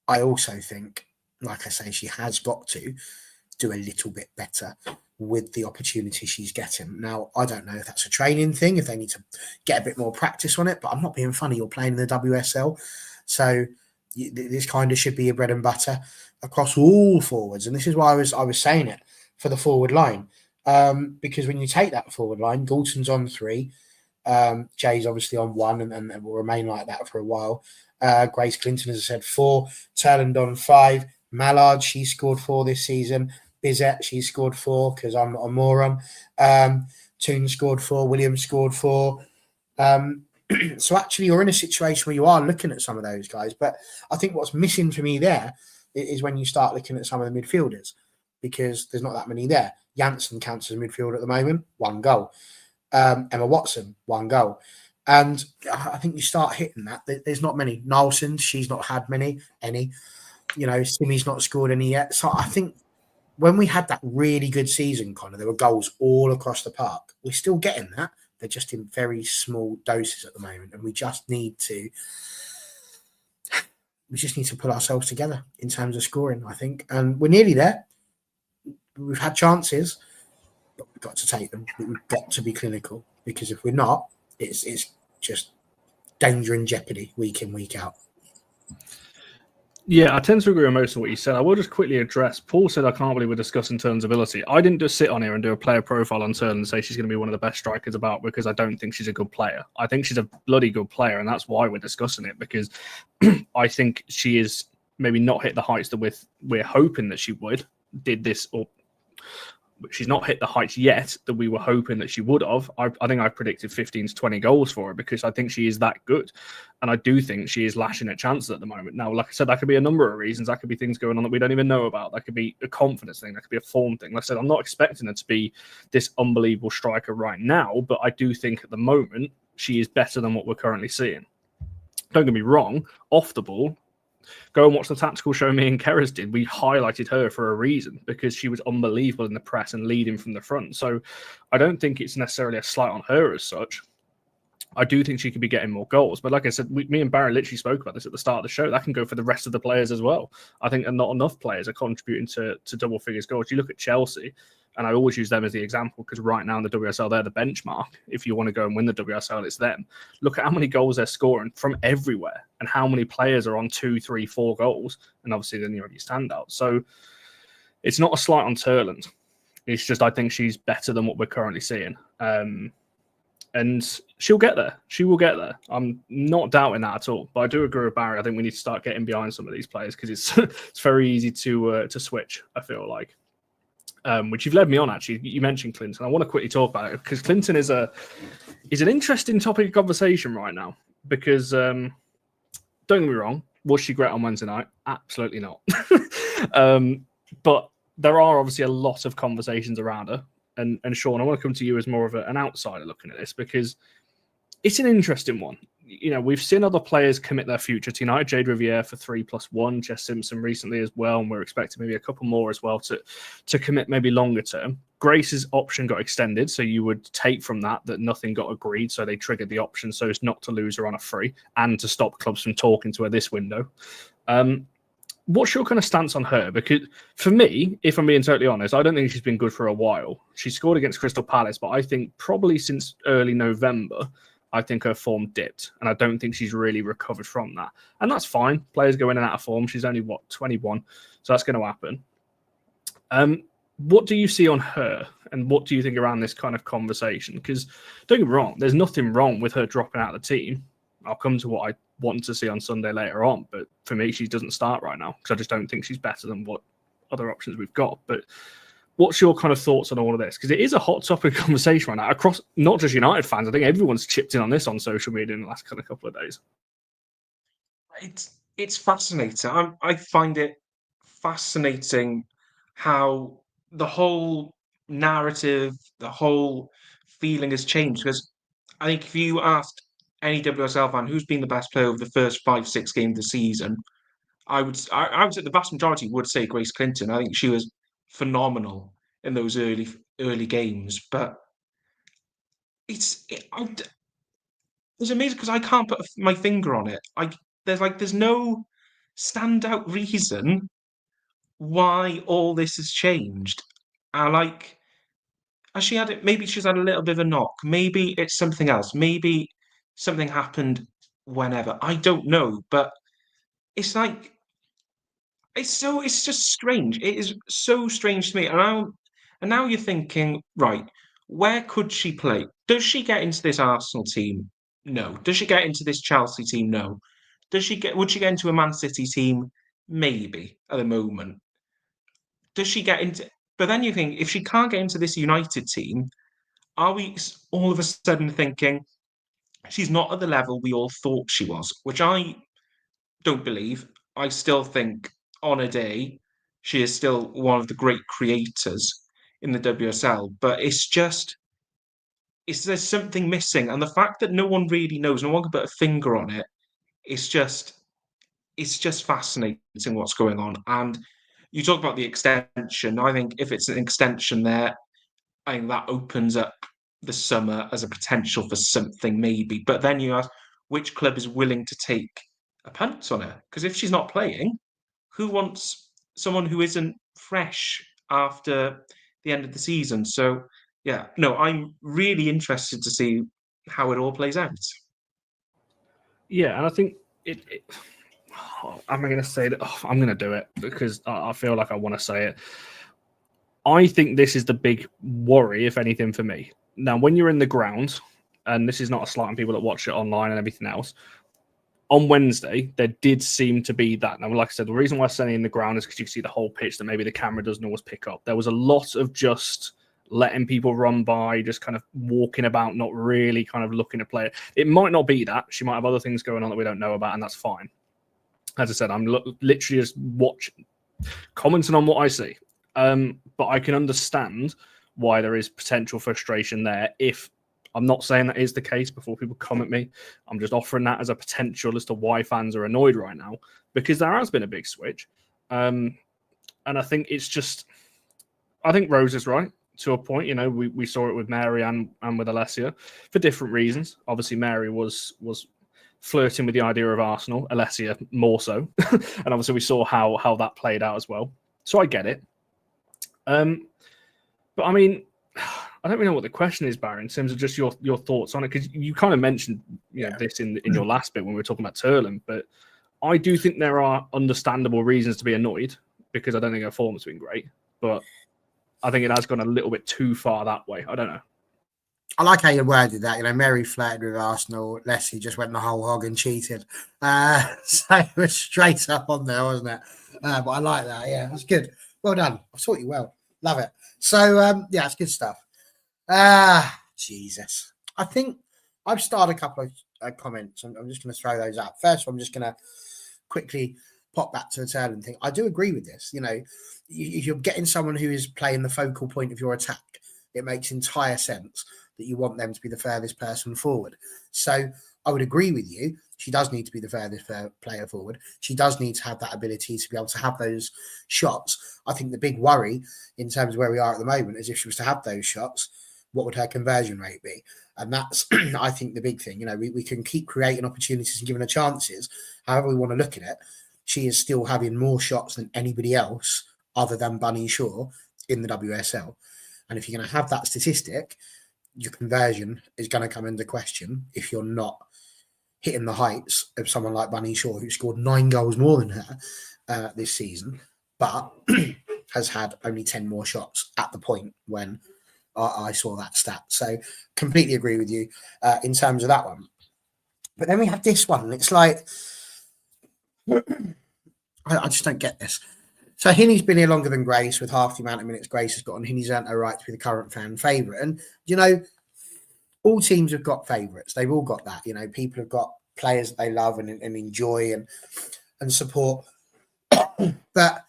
I also think, like I say, she has got to do a little bit better with the opportunity she's getting. Now, I don't know if that's a training thing, if they need to get a bit more practice on it, but I'm not being funny. You're playing in the WSL. So this kind of should be your bread and butter across all forwards. And this is why I was saying it for the forward line. Because when you take that forward line, Galton's on 3, Jay's obviously on 1 and will remain like that for a while. Grace Clinton, as I said, 4, Terland on 5, Mallard, she scored 4 this season. Bizet, she scored 4 because I'm not a moron. Toon scored 4, Williams scored 4. So actually you're in a situation where you are looking at some of those guys, but I think what's missing for me there is when you start looking at some of the midfielders, because there's not that many there. Janssen counts as midfield at the moment, 1 goal. Emma Watson, 1 goal. And I think you start hitting that. There's not many. Nielsen, she's not had any. You know, Simmy's not scored any yet. So I think when we had that really good season, Connor, there were goals all across the park. We're still getting that. They're just in very small doses at the moment. And we just need to pull ourselves together in terms of scoring, I think. And we're nearly there. We've had chances, but we've got to take them. We've got to be clinical, because if we're not, it's just danger and jeopardy week in, week out. Yeah, I tend to agree with most of what you said. I will just quickly address, Paul said, I can't believe we're discussing Turn's ability. I didn't just sit on here and do a player profile on Turn and say she's going to be one of the best strikers about, because I don't think she's a good player. I think she's a bloody good player, and that's why we're discussing it, because I think she is maybe not hit the heights that we're hoping that she would. She's not hit the heights yet that we were hoping that she would have. I think I predicted 15 to 20 goals for her, because I think she is that good. And I do think she is lashing at chances at the moment. Now, like I said, that could be a number of reasons. That could be things going on that we don't even know about. That could be a confidence thing. That could be a form thing. Like I said, I'm not expecting her to be this unbelievable striker right now, but I do think at the moment she is better than what we're currently seeing. Don't get me wrong, off the ball, go and watch the tactical show me and Keras did. We highlighted her for a reason, because she was unbelievable in the press and leading from the front. So I don't think it's necessarily a slight on her as such. I do think she could be getting more goals. But like I said, me and Barry literally spoke about this at the start of the show. That can go for the rest of the players as well. I think not enough players are contributing to double figures goals. You look at Chelsea, and I always use them as the example, because right now in the WSL, they're the benchmark. If you want to go and win the WSL, it's them. Look at how many goals they're scoring from everywhere, and how many players are on 2, 3, 4 goals. And obviously then you have your standouts. So it's not a slight on Terland. It's just, I think she's better than what we're currently seeing. And she'll get there. She will get there. I'm not doubting that at all. But I do agree with Barry. I think we need to start getting behind some of these players, because it's very easy to switch, I feel like. Which you've led me on, actually. You mentioned Clinton. I want to quickly talk about it, because Clinton is an interesting topic of conversation right now. Because, don't get me wrong, was she great on Wednesday night? Absolutely not. But there are obviously a lot of conversations around her. And Sean, I want to come to you as more of an outsider looking at this, because it's an interesting one. You know, we've seen other players commit their future to United. Jade Riviere for 3+1, Jess Simpson recently as well, and we're expecting maybe a couple more as well to commit maybe longer term. Grace's option got extended, so you would take from that nothing got agreed, so they triggered the option so as not to lose her on a free and to stop clubs from talking to her this window. What's your kind of stance on her? Because for me, if I'm being totally honest, I don't think she's been good for a while. She scored against Crystal Palace, but I think probably since early November, I think her form dipped, and I don't think she's really recovered from that. And that's fine. Players go in and out of form. She's only, 21? So that's going to happen. What do you see on her, and what do you think around this kind of conversation? Because don't get me wrong, there's nothing wrong with her dropping out of the team. I'll come to what I want to see on Sunday later on, but for me, she doesn't start right now because I just don't think she's better than what other options we've got. But what's your kind of thoughts on all of this? Because it is a hot topic of conversation right now across not just United fans. I think everyone's chipped in on this on social media in the last kind of couple of days. It's fascinating. I find it fascinating how the whole narrative, the whole feeling has changed. Because I think if you asked any WSL fan who's been the best player over the first 5-6 games of the season, I would say the vast majority would say Grace Clinton. I think she was phenomenal in those early games. But it's amazing because I can't put my finger on it. There's no standout reason why all this has changed. Has she had it? Maybe she's had a little bit of a knock. Maybe it's something else. Maybe something happened whenever. I don't know, but it's like it's just strange. It is so strange to me. And now you're thinking, right, where could she play? Does she get into this Arsenal team? No. Does she get into this Chelsea team? No. Would she get into a Man City team? Maybe at the moment. Does she get into, but then you think, if she can't get into this United team, are we all of a sudden thinking she's not at the level we all thought she was? Which I don't believe. I still think on a day, she is still one of the great creators in the WSL, but there's something missing. And the fact that no one really knows, no one can put a finger on it, it's just fascinating what's going on. And you talk about the extension. I think if it's an extension there, I think that opens up the summer as a potential for something maybe. But then you ask, which club is willing to take a punt on her? Because if she's not playing, who wants someone who isn't fresh after the end of the season? So, yeah, no, I'm really interested to see how it all plays out. Yeah, and I think I'm going to say that I'm going to do it because I feel like I want to say it. I think this is the big worry, if anything, for me. Now, when you're in the ground, and this is not a slight on people that watch it online and everything else, on Wednesday, there did seem to be that. Now, like I said, the reason why I'm saying in the ground is because you can see the whole pitch that maybe the camera doesn't always pick up. There was a lot of just letting people run by, just kind of walking about, not really kind of looking to play it. It might not be that. She might have other things going on that we don't know about, and that's fine. As I said, I'm literally just commenting on what I see. But I can understand why there is potential frustration there. If I'm not saying that is the case before people comment me, I'm just offering that as a potential as to why fans are annoyed right now, because there has been a big switch. And I think I think Rose is right to a point. You know, we saw it with Mary and with Alessia for different reasons. Obviously, Mary was flirting with the idea of Arsenal, Alessia more so. And obviously we saw how that played out as well. So I get it. But I mean, I don't really know what the question is, Barry, in terms of just your thoughts on it, because you kind of mentioned this in your last bit when we were talking about Terland, but I do think there are understandable reasons to be annoyed because I don't think her form's been great, but I think it has gone a little bit too far that way. I don't know. I like how you worded that. You know, Mary flirted with Arsenal. Leslie just went the whole hog and cheated. So it was straight up on there, wasn't it? But I like that. Yeah, that's good. Well done. I've taught you well. Love it. So, yeah, it's good stuff. Jesus. I think I've started a couple of comments. I'm just going to throw those out. First, I'm just going to quickly pop back to the Terland thing. I do agree with this. You know, if you're getting someone who is playing the focal point of your attack, it makes entire sense that you want them to be the furthest person forward. So I would agree with you. She does need to be the furthest player forward. She does need to have that ability to be able to have those shots. I think the big worry in terms of where we are at the moment is if she was to have those shots, what would her conversion rate be? And that's, I think, the big thing. You know, we can keep creating opportunities and giving her chances. However we want to look at it, she is still having more shots than anybody else other than Bunny Shaw in the WSL. And if you're going to have that statistic, your conversion is going to come into question if you're not hitting the heights of someone like Bunny Shaw, who scored 9 goals more than her this season, but has had only 10 more shots at the point when I saw that stat. So completely agree with you in terms of that one. But then we have this one, and it's like, I just don't get this. So Hinny's been here longer than Grace, with half the amount of minutes Grace has got, and Hinny's earned her right to be the current fan favourite. And, you know, all teams have got favourites. They've all got that. You know, people have got players that they love and enjoy and support. But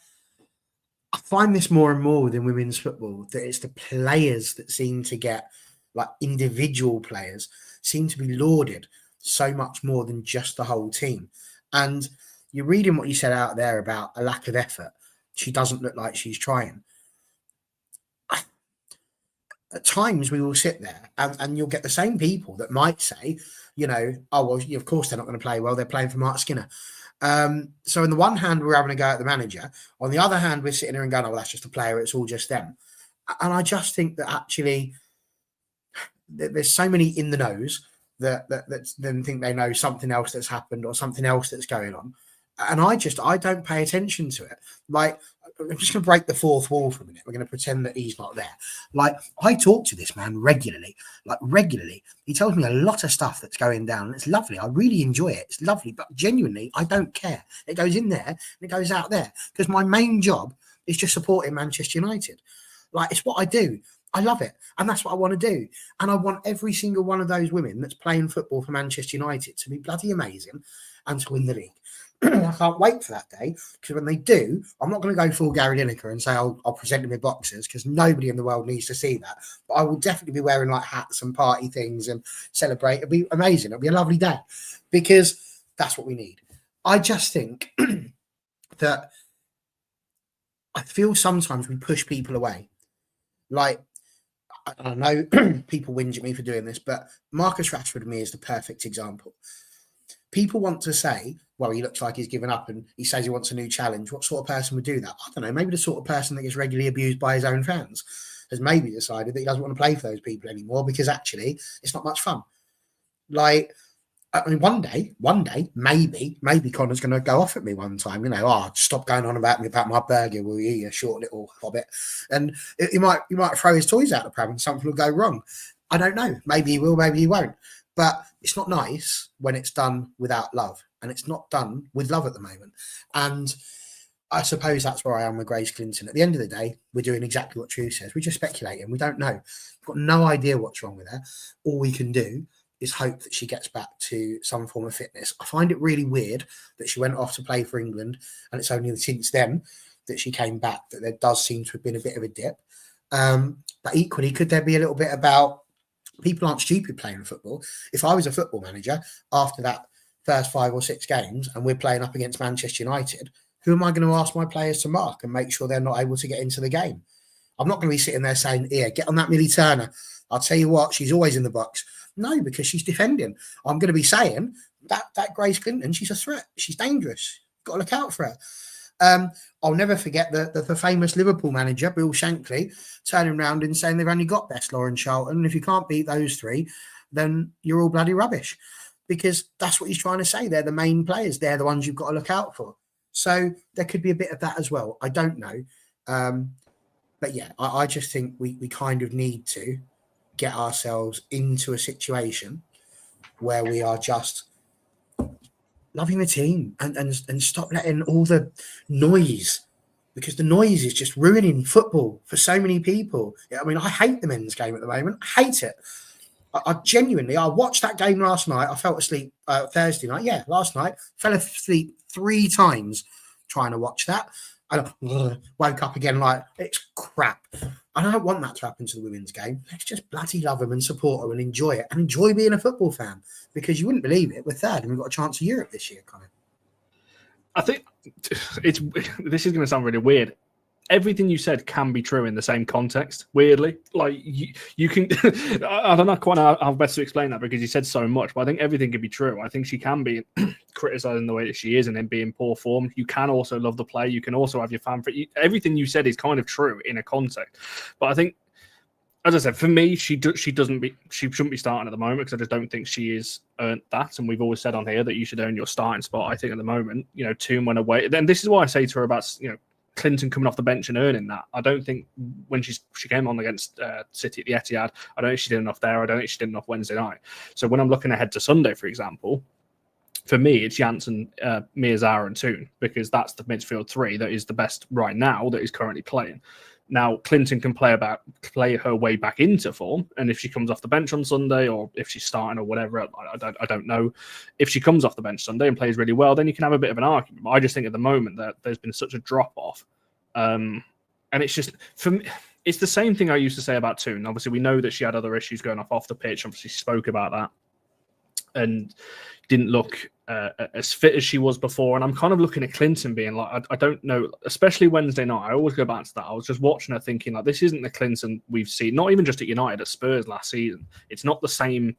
I find this more and more within women's football, that it's the players that seem to get, like individual players, seem to be lauded so much more than just the whole team. And you're reading what you said out there about a lack of effort. She doesn't look like she's trying. At times we will sit there and you'll get the same people that might say, you know, oh, well, of course they're not going to play well. They're playing for Mark Skinner. So on the one hand, we're having a go at the manager. On the other hand, we're sitting there and going, oh, well, that's just a player. It's all just them. And I just think that actually there's so many in the nose that then think they know something else that's happened or something else that's going on. And I don't pay attention to it. Like, I'm just going to break the fourth wall for a minute. We're going to pretend that he's not there. Like, I talk to this man regularly. He tells me a lot of stuff that's going down. And it's lovely. I really enjoy it. It's lovely. But genuinely, I don't care. It goes in there and it goes out there. Because my main job is just supporting Manchester United. Like, it's what I do. I love it. And that's what I want to do. And I want every single one of those women that's playing football for Manchester United to be bloody amazing and to win the league. I can't wait for that day, because when they do, I'm not going to go full Gary Lineker and say I'll present them with boxes, because nobody in the world needs to see that. But I will definitely be wearing like hats and party things and celebrate. It'll be amazing. It'll be a lovely day, because that's what we need. I just think that I feel sometimes we push people away. Like, I know people whinge at me for doing this, but Marcus Rashford to me is the perfect example. People want to say, well, he looks like he's given up and he says he wants a new challenge. What sort of person would do that? I don't know. Maybe the sort of person that gets regularly abused by his own fans has maybe decided that he doesn't want to play for those people anymore, because actually it's not much fun. Like, I mean, one day, maybe Connor's going to go off at me one time. You know, oh, stop going on about me about my burger, will you, you short little hobbit? And he might throw his toys out the pram and something will go wrong. I don't know. Maybe he will, maybe he won't. But it's not nice when it's done without love, and it's not done with love at the moment. And I suppose that's where I am with Grace Clinton. At the end of the day, we're doing exactly what True says. We're just speculating. We don't know. We've got no idea what's wrong with her. All we can do is hope that she gets back to some form of fitness. I find it really weird that she went off to play for England, and it's only since then that she came back that there does seem to have been a bit of a dip. But equally, could there be a little bit about people aren't stupid playing football? If I was a football manager after that first 5 or 6 games and we're playing up against Manchester United, who am I going to ask my players to mark and make sure they're not able to get into the game? I'm not going to be sitting there saying, yeah, get on that Millie Turner. I'll tell you what, she's always in the box. No, because she's defending. I'm going to be saying that Grace Clinton, she's a threat. She's dangerous. Got to look out for her. I'll never forget the famous Liverpool manager, Bill Shankly, turning around and saying they've only got Best, Lauren Charlton. And if you can't beat those 3, then you're all bloody rubbish. Because that's what he's trying to say. They're the main players. They're the ones you've got to look out for. So there could be a bit of that as well. I don't know. But yeah, I just think we kind of need to get ourselves into a situation where we are just loving the team and stop letting all the noise, because the noise is just ruining football for so many people. I mean, I hate the men's game at the moment. I hate it. I genuinely, I watched that game last night. I fell asleep Thursday night. Yeah, last night. Fell asleep 3 times trying to watch that. I woke up again like, it's crap. I don't want that to happen to the women's game. Let's just bloody love them and support them and enjoy it. And enjoy being a football fan. Because you wouldn't believe it, we're third and we've got a chance of Europe this year, Connor. I think this is going to sound really weird. Everything you said can be true in the same context, weirdly. Like, you can... I don't know quite how best to explain that because you said so much, but I think everything can be true. I think she can be criticising the way that she is and then be in poor form. You can also love the play. You can also have your fan... Everything you said is kind of true in a context. But I think, as I said, for me, she shouldn't be starting at the moment because I just don't think she has earned that. And we've always said on here that you should earn your starting spot. I think at the moment, Toon went away. Then this is why I say to her about, Clinton coming off the bench and earning that. I don't think when she came on against City at the Etihad, I don't think she did enough there. I don't think she did enough Wednesday night. So when I'm looking ahead to Sunday, for example, for me, it's Janssen, Mirzara and Toon because that's the midfield three that is the best right now that is currently playing. Now, Clinton can play her way back into form, and if she comes off the bench on Sunday, or if she's starting or whatever, I don't know. If she comes off the bench Sunday and plays really well, then you can have a bit of an argument. But I just think at the moment that there's been such a drop off, and it's just for me, it's the same thing I used to say about Toon. Obviously, we know that she had other issues going off the pitch. Obviously, she spoke about that and didn't look as fit as she was before. And I'm kind of looking at Clinton being like, I don't know, especially Wednesday night. I always go back to that. I was just watching her thinking like, this isn't the Clinton we've seen, not even just at United, at Spurs last season. It's not the same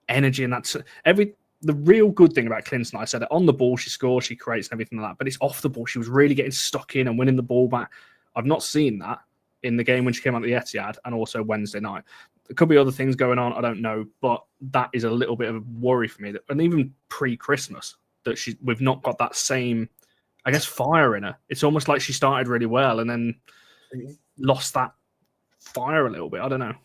energy. And that's the real good thing about Clinton. I said it on the ball, she scores, she creates and everything like that, but it's off the ball. She was really getting stuck in and winning the ball back. I've not seen that in the game when she came out of the Etihad and also Wednesday night. There could be other things going on, I don't know, but that is a little bit of a worry for me. And even pre-Christmas, that we've not got that same, I guess, fire in her. It's almost like she started really well and then lost that fire a little bit. I don't know.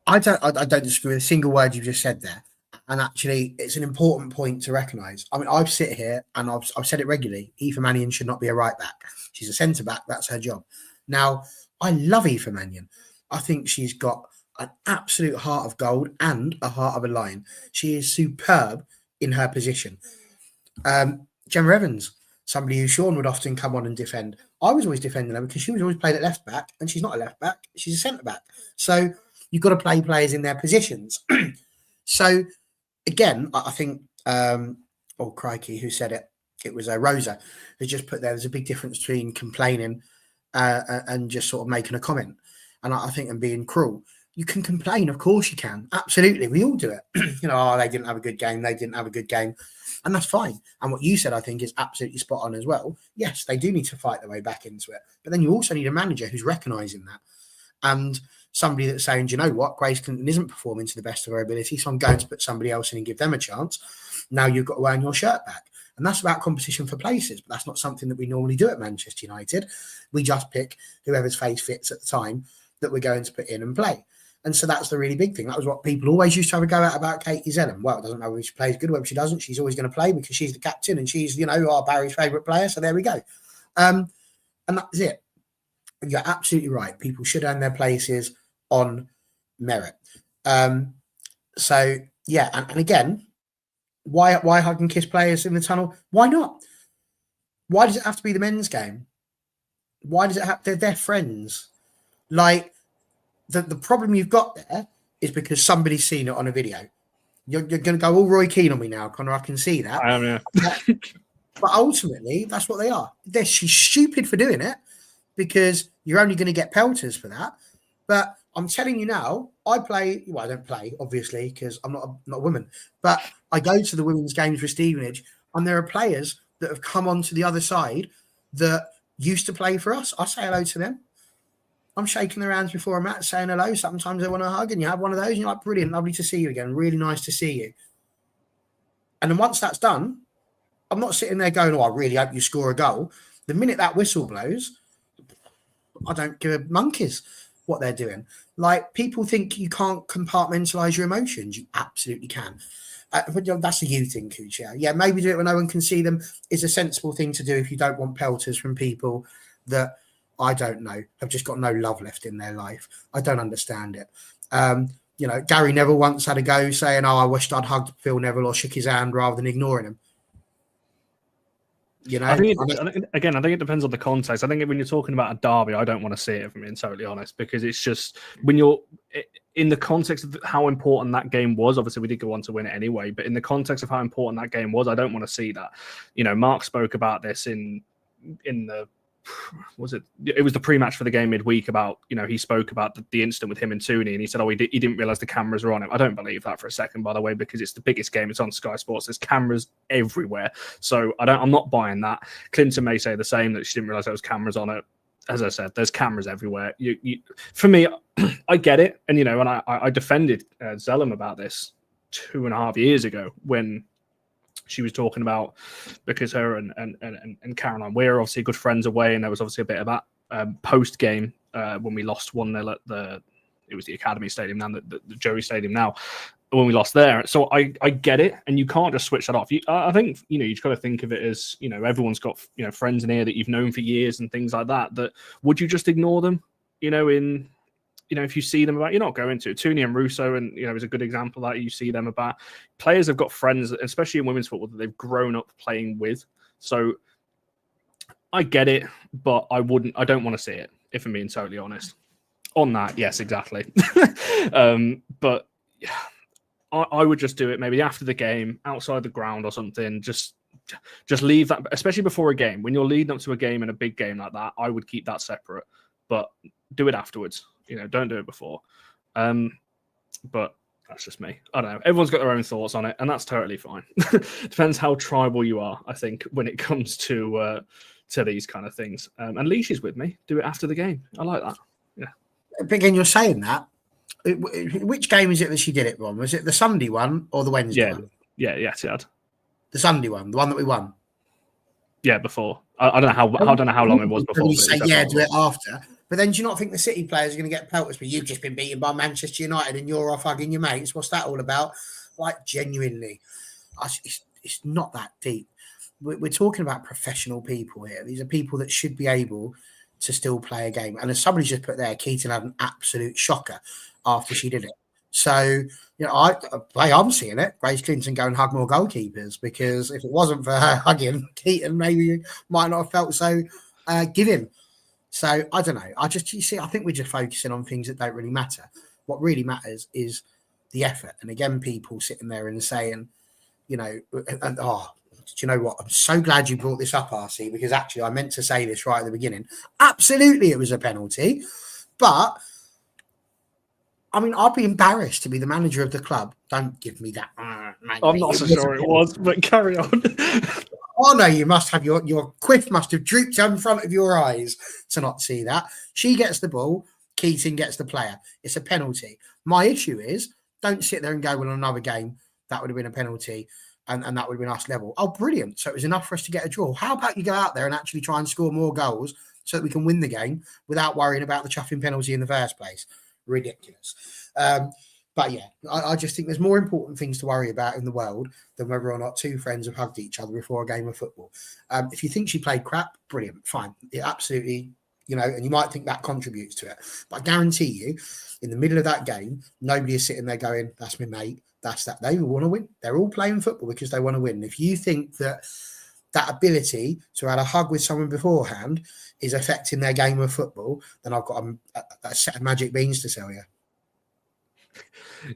I don't disagree with a single word you've just said there. And actually, it's an important point to recognise. I mean, I've sit here and I've said it regularly. Aoife Mannion should not be a right back. She's a centre back. That's her job. Now, I love Aoife Mannion. I think she's got an absolute heart of gold and a heart of a lion. She is superb in her position. Gemma Evans, somebody who Sean would often come on and defend. I was always defending her because she was always played at left back and she's not a left back. She's a centre back. So you've got to play players in their positions. So again, I think, crikey, who said it? It was Rosa who just put there's a big difference between complaining and just sort of making a comment. And I think and being cruel. You can complain, of course you can. Absolutely, we all do it. They didn't have a good game. They didn't have a good game. And that's fine. And what you said, I think, is absolutely spot on as well. Yes, they do need to fight their way back into it. But then you also need a manager who's recognising that. And somebody that's saying, do you know what? Grace Clinton isn't performing to the best of her ability, so I'm going to put somebody else in and give them a chance. Now you've got to earn your shirt back. And that's about competition for places. But that's not something that we normally do at Manchester United. We just pick whoever's face fits at the time that we're going to put in and play. And so that's the really big thing. That was what people always used to have a go at about Katie Zellum. Well, it doesn't matter whether she plays good or whether she doesn't. She's always going to play because she's the captain and she's, our Barry's favourite player. So there we go. And that's it. You're absolutely right. People should earn their places on merit. So, yeah. And again, why hug and kiss players in the tunnel? Why not? Why does it have to be the men's game? Why does it have to? They're friends. Like, the problem you've got there is because somebody's seen it on a video. You're going to go all Roy Keane on me now, Connor. I can see that. I am, yeah. But ultimately, that's what they are. She's stupid for doing it because you're only going to get pelters for that. But I'm telling you now, I play. Well, I don't play, obviously, because I'm not a woman. But I go to the women's games for Stevenage, and there are players that have come onto the other side that used to play for us. I say hello to them. I'm shaking their hands before a match, saying hello. Sometimes they want a hug, and you have one of those, and you're like, brilliant, lovely to see you again. Really nice to see you. And then once that's done, I'm not sitting there going, I really hope you score a goal. The minute that whistle blows, I don't give a monkeys what they're doing. Like, people think you can't compartmentalize your emotions. You absolutely can. But that's a you thing, Cooch. Yeah, maybe do it when no one can see them is a sensible thing to do if you don't want pelters from people that, I don't know, have just got no love left in their life. I don't understand it. Gary Neville once had a go saying, I wished I'd hugged Phil Neville or shook his hand rather than ignoring him. You know, I think it depends on the context. I think when you're talking about a derby, I don't want to see it, if I'm being totally honest, because it's just when you're in the context of how important that game was. Obviously, we did go on to win it anyway, but in the context of how important that game was, I don't want to see that. You know, Mark spoke about this in the it was the pre-match for the game midweek about, you know, he spoke about the incident with him and Tooney, and he said, he didn't realize the cameras were on him. I don't believe that for a second, by the way, because it's the biggest game. It's on Sky Sports. There's cameras everywhere. So I'm not buying that. Clinton may say the same, that she didn't realize there was cameras on it. As I said, there's cameras everywhere. For me, I get it. And, you know, and I defended Zellum about this 2.5 years ago when she was talking about, because her and Caroline Weir are obviously good friends away, and there was obviously a bit of that post game when we lost 1-0 at it was the Academy Stadium now, the Joey Stadium now, when we lost there. So I get it, and you can't just switch that off. I think, you know, you've got to think of it as, you know, everyone's got, you know, friends in here that you've known for years and things like that. That would you just ignore them? You know, if you see them about, you're not going to. Tooney and Russo, and, you know, is a good example of that. You see them about. Players have got friends, especially in women's football, that they've grown up playing with. So I get it, but I don't want to see it, if I'm being totally honest. On that, yes, exactly. But yeah, I would just do it maybe after the game, outside the ground or something. Just leave that, especially before a game. When you're leading up to a game and a big game like that, I would keep that separate, but do it afterwards. You know, don't do it before. But that's just me. I don't know. Everyone's got their own thoughts on it, and that's totally fine. Depends how tribal you are, I think, when it comes to these kind of things. And Leash is with me. Do it after the game. I like that. Yeah. But again, you're saying that. Which game is it that she did it, Ron? Was it the Sunday one or the Wednesday one? Yeah, she had. The Sunday one, the one that we won. Yeah, before. I don't know how long it was before. You say, do it after. But then do you not think the City players are going to get pelters? But you've just been beaten by Manchester United and you're off hugging your mates. What's that all about? Like, genuinely, it's not that deep. We're talking about professional people here. These are people that should be able to still play a game. And as somebody just put there, Keaton had an absolute shocker after she did it. So, you know, I'm seeing it. Grace Clinton go and hug more goalkeepers, because if it wasn't for her hugging Keaton, maybe you might not have felt so giving. So I don't know. I think we're just focusing on things that don't really matter. What really matters is the effort. And again, people sitting there and saying, you know, do you know what? I'm so glad you brought this up, RC, because actually I meant to say this right at the beginning. Absolutely, it was a penalty. But, I mean, I'd be embarrassed to be the manager of the club. Don't give me that. I'm not so sure it was, but carry on. Oh, no, you must have your quiff must have drooped in front of your eyes to not see that. She gets the ball. Keating gets the player. It's a penalty. My issue is, don't sit there and go, well, another game, that would have been a penalty. And that would have been us level. Oh, brilliant. So it was enough for us to get a draw. How about you go out there and actually try and score more goals so that we can win the game without worrying about the chuffing penalty in the first place? Ridiculous. But yeah, I just think there's more important things to worry about in the world than whether or not two friends have hugged each other before a game of football. If you think she played crap, brilliant, fine. It absolutely, you know, and you might think that contributes to it. But I guarantee you, in the middle of that game, nobody is sitting there going, that's my mate. That's that. They want to win. They're all playing football because they want to win. If you think that ability to have a hug with someone beforehand is affecting their game of football, then I've got a set of magic beans to sell you.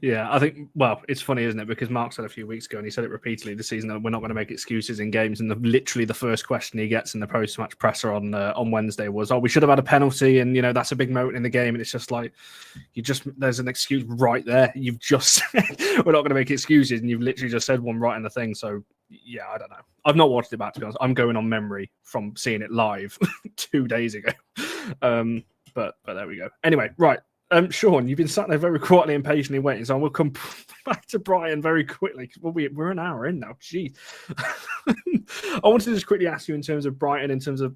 Yeah, I think, well, it's funny, isn't it? Because Mark said a few weeks ago, and he said it repeatedly this season, that we're not going to make excuses in games. And literally the first question he gets in the post-match presser on Wednesday was, we should have had a penalty. And, you know, that's a big moment in the game. And it's just like, there's an excuse right there. You've just said, we're not going to make excuses. And you've literally just said one right in the thing. So, yeah, I don't know. I've not watched it back, to be honest. I'm going on memory from seeing it live 2 days ago. But there we go. Anyway, right. Sean, you've been sat there very quietly and patiently waiting, so we'll come back to Brighton very quickly, because we're an hour in now. Jeez. I wanted to just quickly ask you in terms of Brighton, in terms of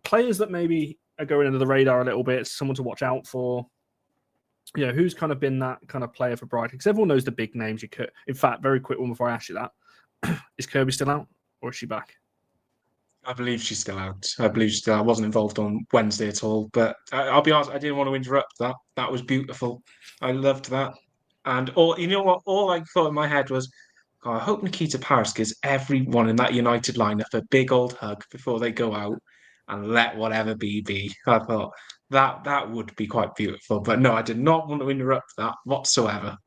players that maybe are going under the radar a little bit, someone to watch out for. You know, who's kind of been that kind of player for Brighton? Because everyone knows the big names. In fact, very quick one before I ask you that. Is Kirby still out, or is she back? I believe she's still out. I wasn't involved on Wednesday at all, but I'll be honest, I didn't want to interrupt that. That was beautiful. I loved that. And you know what? All I thought in my head was, God, I hope Nikita Paris gives everyone in that United lineup a big old hug before they go out and let whatever be. I thought that would be quite beautiful. But no, I did not want to interrupt that whatsoever.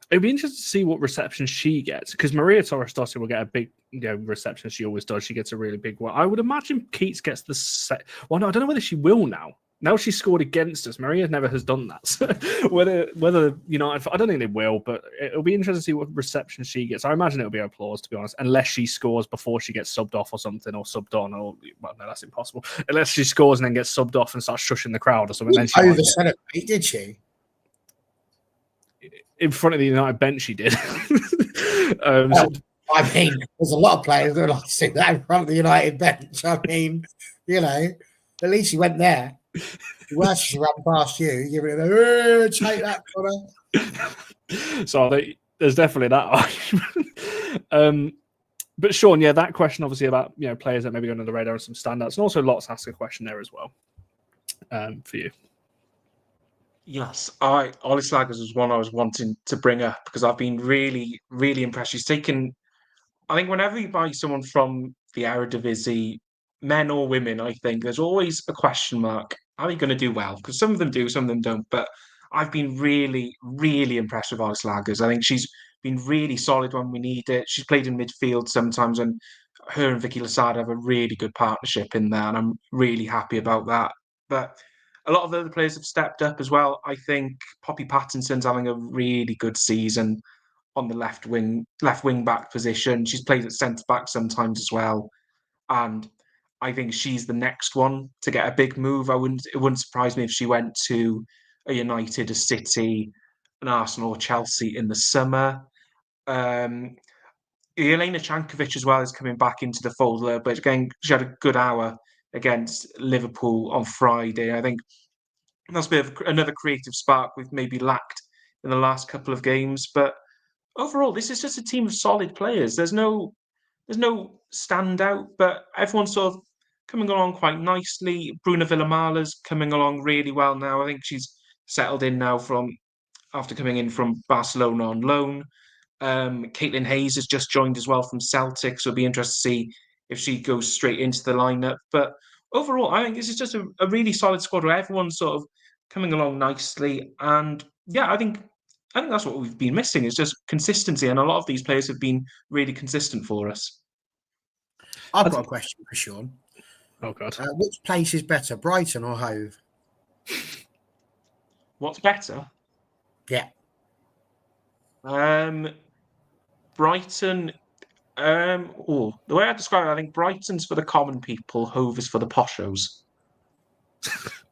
It'd be interesting to see what reception she gets, because Maria Torres Dossi will get a big, reception. She always does. She gets a really big one. I would imagine Keats gets the set. Well, no, I don't know whether she will now. Now she scored against us. Maria never has done that. So whether United, I don't think they will, but it'll be interesting to see what reception she gets. I imagine it'll be applause, to be honest, unless she scores before she gets subbed off or something, or subbed on, or well, no, that's impossible. Unless she scores and then gets subbed off and starts shushing the crowd or something. Then she over-celebrate, did she? In front of the United bench, she did. I mean, there's a lot of players that would like to see that in front of the United bench. I mean, at least she went there. The worst she ran past you, give it a take that, Connor. So there's definitely that argument. But Sean, that question obviously about players that maybe go under the radar and some standouts, and also lots ask a question there as well for you. Yes, Ollie Slaggers was one I was wanting to bring up because I've been really, really impressed. She's taken, I think, whenever you buy someone from the Eredivisie, men or women, I think there's always a question mark. Are they going to do well? Because some of them do, some of them don't. But I've been really, really impressed with Ollie Slaggers. I think she's been really solid when we need it. She's played in midfield sometimes, and her and Vicky Lasada have a really good partnership in there, and I'm really happy about that. But a lot of the other players have stepped up as well. I think Poppy Pattinson's having a really good season on the left wing back position. She's played at centre back sometimes as well, and I think she's the next one to get a big move. It wouldn't surprise me if she went to a United, a City, an Arsenal, or Chelsea in the summer. Elena Chankovic as well is coming back into the fold a little bit. Again, she had a good hour against Liverpool on Friday. I think that's a bit of another creative spark we've maybe lacked in the last couple of games. But overall, this is just a team of solid players. There's no standout, but everyone's sort of coming along quite nicely. Bruna Villamala's coming along really well now. I think she's settled in now after coming in from Barcelona on loan. Caitlin Hayes has just joined as well from Celtic, so it'll be interesting to see if she goes straight into the lineup. But overall, I think this is just a really solid squad where everyone's sort of coming along nicely. And I think that's what we've been missing, is just consistency. And a lot of these players have been really consistent for us. I've got a question for Sean. Oh, God. Which place is better, Brighton or Hove? What's better? Yeah. Brighton. The way I describe it, I think Brighton's for the common people, Hove is for the poshos.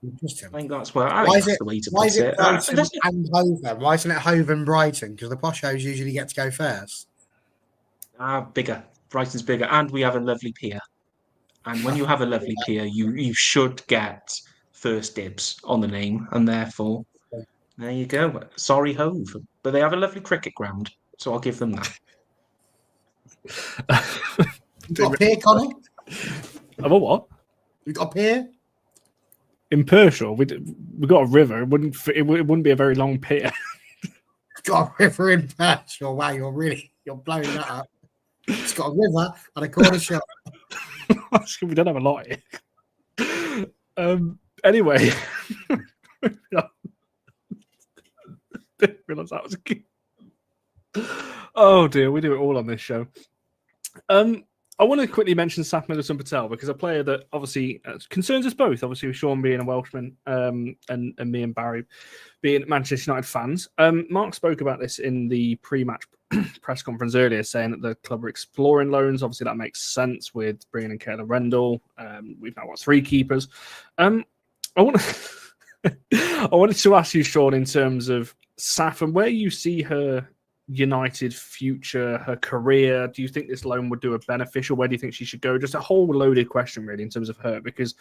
Interesting. I think that's the way to put it. Brighton and Hove? Why isn't it Hove and Brighton? Because the poshos usually get to go first. Bigger. Brighton's bigger, and we have a lovely pier. And when you have a lovely pier, you should get first dibs on the name, and therefore, there you go. Sorry, Hove, but they have a lovely cricket ground, so I'll give them that. You got a pier, Connor? Have a what? You got a pier? In Pershore, we got a river. It wouldn't be a very long pier. Got a river in Pershore. Wow, you're blowing that up. It's got a river and a corner shop. We don't have a lot here. Anyway, didn't realize that was a key. Oh dear, we do it all on this show. I want to quickly mention Saf Middleton Patel, because a player that obviously concerns us both. Obviously, with Sean being a Welshman and me and Barry being Manchester United fans. Mark spoke about this in the pre-match press conference earlier, saying that the club are exploring loans. Obviously, that makes sense with bringing in Kayla Rendell. We've now got 3 keepers. I wanted to ask you, Sean, in terms of Saf and where you see her United future, her career. Do you think this loan would do her beneficial? Where do you think she should go? Just a whole loaded question, really, in terms of her, because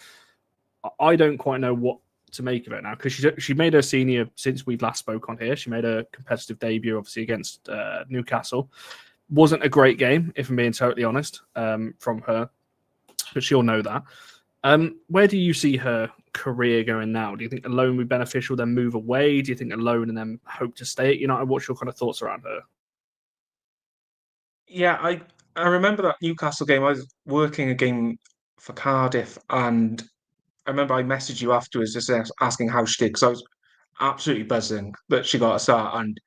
I don't quite know what to make of it now, because she made her senior since we last spoke on here. She made a competitive debut, obviously, against Newcastle. Wasn't a great game, if I'm being totally honest, from her, but she'll know that. Where do you see her career going now? Do you think a loan would be beneficial, then move away? Do you think a loan and then hope to stay at United? What's your kind of thoughts around her? Yeah, I remember that Newcastle game. I was working a game for Cardiff, and I remember I messaged you afterwards just asking how she did because I was absolutely buzzing that she got a start, and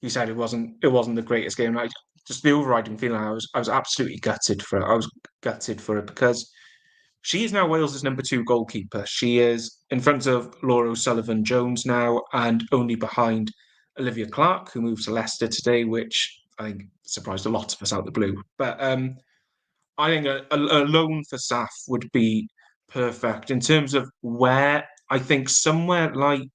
you said it wasn't the greatest game. And just the overriding feeling, I was absolutely gutted for her. I was gutted for her because she is now Wales's number 2 goalkeeper. She is in front of Laura O'Sullivan-Jones now, and only behind Olivia Clark, who moved to Leicester today, which I think surprised a lot of us out the blue. But I think a loan for Saf would be perfect in terms of where. I think somewhere like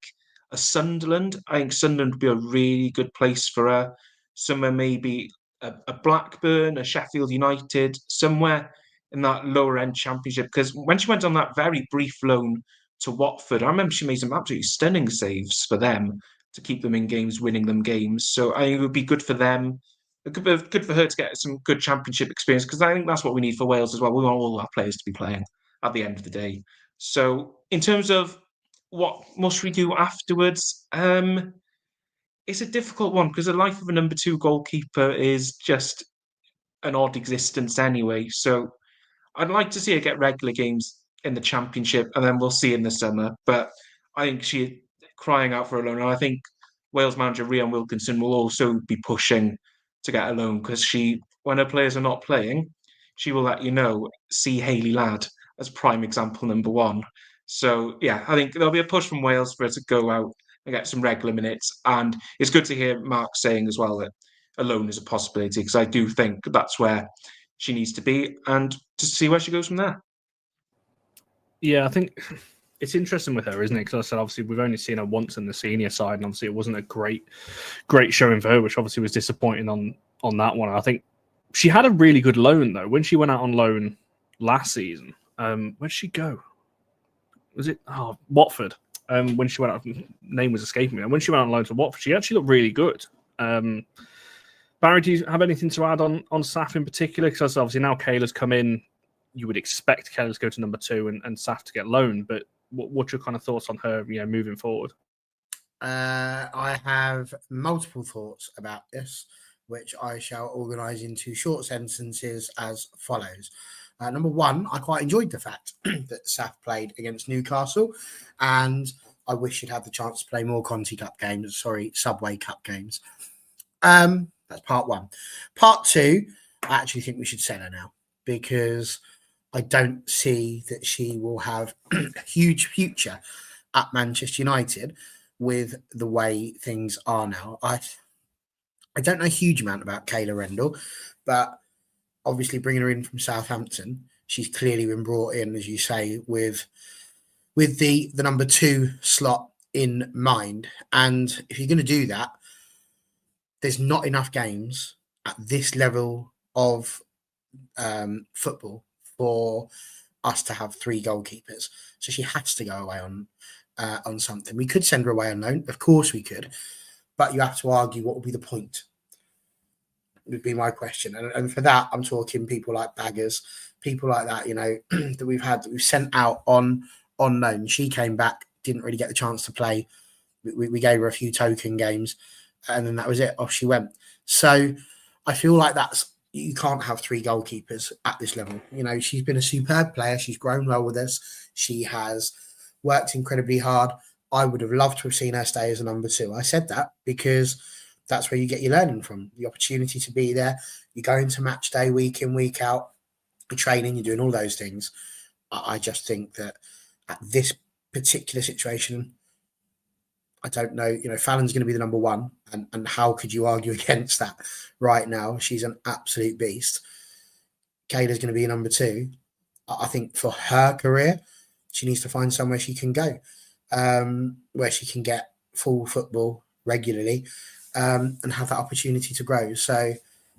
a Sunderland. I think Sunderland would be a really good place for her. Somewhere maybe a Blackburn, a Sheffield United, somewhere in that lower end championship. Because when she went on that very brief loan to Watford, I remember she made some absolutely stunning saves for them to keep them in games, winning them games. So I think it would be good for them. It could be good for her to get some good championship experience because I think that's what we need for Wales as well. We want all our players to be playing at the end of the day. So, in terms of what must we do afterwards, it's a difficult one because the life of a number 2 goalkeeper is just an odd existence anyway. So, I'd like to see her get regular games in the championship, and then we'll see in the summer. But I think she's crying out for a loan, and I think Wales manager Rhian Wilkinson will also be pushing to get a loan because when her players are not playing, she will let you know. See Hayley Ladd as prime example number 1. So yeah, I think there'll be a push from Wales for her to go out and get some regular minutes, and it's good to hear Mark saying as well that a loan is a possibility because I do think that's where she needs to be, and to see where she goes from there. Yeah, I think it's interesting with her, isn't it? Because I said obviously we've only seen her once in the senior side, and obviously it wasn't a great showing for her, which obviously was disappointing on that one. I think she had a really good loan though when she went out on loan last season. Where'd she go? Was it Watford? When she went out, name was escaping me. And when she went on loan to Watford, she actually looked really good. Barry, do you have anything to add on Saf in particular? Because obviously now Kayla's come in, you would expect Kayla to go to number 2 and Saf to get loaned. But what's your kind of thoughts on her, moving forward? I have multiple thoughts about this, which I shall organise into short sentences as follows. Number 1, I quite enjoyed the fact that Saf played against Newcastle, and I wish she'd had the chance to play more Conti Cup games. Sorry, Subway Cup games. That's part 1. Part 2, I actually think we should sell her now because I don't see that she will have a huge future at Manchester United with the way things are now. I don't know a huge amount about Kayla Rendell, but obviously bringing her in from Southampton, she's clearly been brought in, as you say, with the number 2 slot in mind. And if you're going to do that, there's not enough games at this level of football for us to have 3 goalkeepers. So she has to go away on something. We could send her away on loan. Of course we could. But you have to argue what would be the point, would be my question. And for that, I'm talking people like Baggers, people like that, that we've sent out on loan. She came back, didn't really get the chance to play. We gave her a few token games, and then that was it. Off she went. So I feel like you can't have 3 goalkeepers at this level. She's been a superb player. She's grown well with us. She has worked incredibly hard. I would have loved to have seen her stay as a number 2. I said that because that's where you get your learning from, the opportunity to be there. You go into match day, week in, week out, you're training, you're doing all those things. I just think that at this particular situation, I don't know, Fallon's going to be the number 1, and how could you argue against that right now? She's an absolute beast. Kayla's going to be number 2. I think for her career, she needs to find somewhere she can go, where she can get full football regularly, and have that opportunity to grow. So,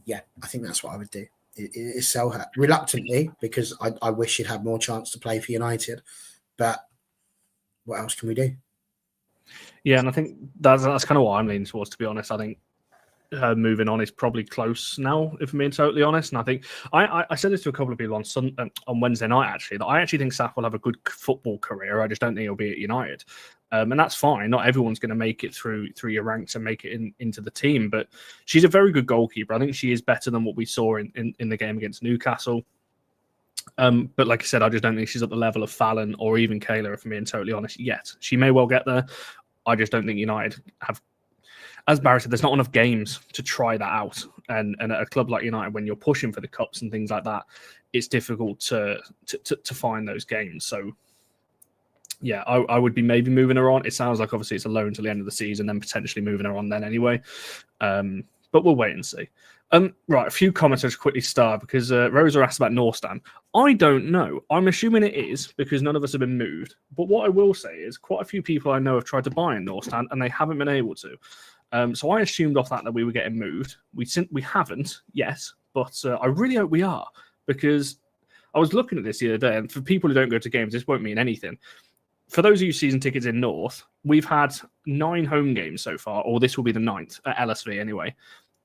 yeah, I think that's what I would do, is sell her reluctantly because I wish she'd had more chance to play for United. But what else can we do? Yeah, and I think that's kind of what I'm leaning towards, to be honest. I think her moving on is probably close now, if I'm being totally honest. And I think I said this to a couple of people on Wednesday night, actually, that I actually think Saf will have a good football career. I just don't think he'll be at United. And that's fine. Not everyone's going to make it through your ranks and make it into the team. But she's a very good goalkeeper. I think she is better than what we saw in the game against Newcastle. But like I said, I just don't think she's at the level of Fallon or even Kayla, if I'm being totally honest, yet. She may well get there. I just don't think United have, as Barry said, there's not enough games to try that out. And at a club like United, when you're pushing for the cups and things like that, it's difficult to find those games. So, yeah, I would be maybe moving her on. It sounds like obviously it's a loan till the end of the season, then potentially moving her on then anyway. But we'll wait and see. Right, a few commenters quickly start because Rosa asked about Northstand. I don't know. I'm assuming it is because none of us have been moved. But what I will say is quite a few people I know have tried to buy in Northstand and they haven't been able to. So I assumed off that we were getting moved. We haven't, yes, but I really hope we are because I was looking at this the other day, and for people who don't go to games, this won't mean anything. For those of you season tickets in North, we've had 9 home games so far, or this will be the 9th at LSV anyway.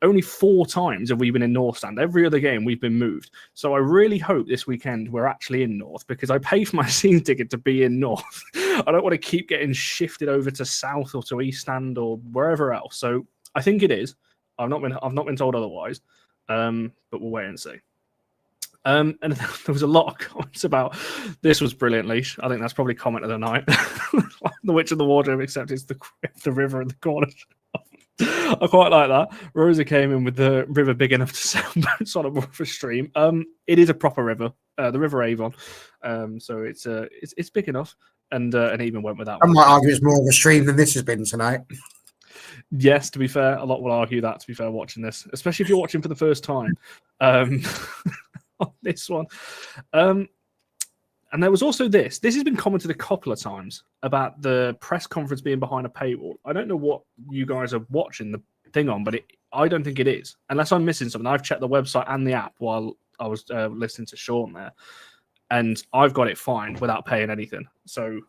Only 4 times have we been in North Stand. Every other game we've been moved. So I really hope this weekend we're actually in North because I pay for my season ticket to be in North. I don't want to keep getting shifted over to South or to East Stand or wherever else. So I think it is. I've not been told otherwise. But we'll wait and see. And there was a lot of comments about this was brilliant, Leash. I think that's probably comment of the night. The Witch of the Wardrobe, except it's the river in the corner. I quite like that. Rosa came in with the river big enough to sail boats on a stream. It is a proper river, the River Avon. So it's big enough, and even went with that. I might argue it's more of a stream than this has been tonight. Yes, to be fair, a lot will argue that. To be fair, watching this, especially if you're watching for the first time, on this one. And there was also this. This has been commented a couple of times about the press conference being behind a paywall. I don't know what you guys are watching the thing on, but I don't think it is. Unless I'm missing something. I've checked the website and the app while I was listening to Sean there. And I've got it fine without paying anything. So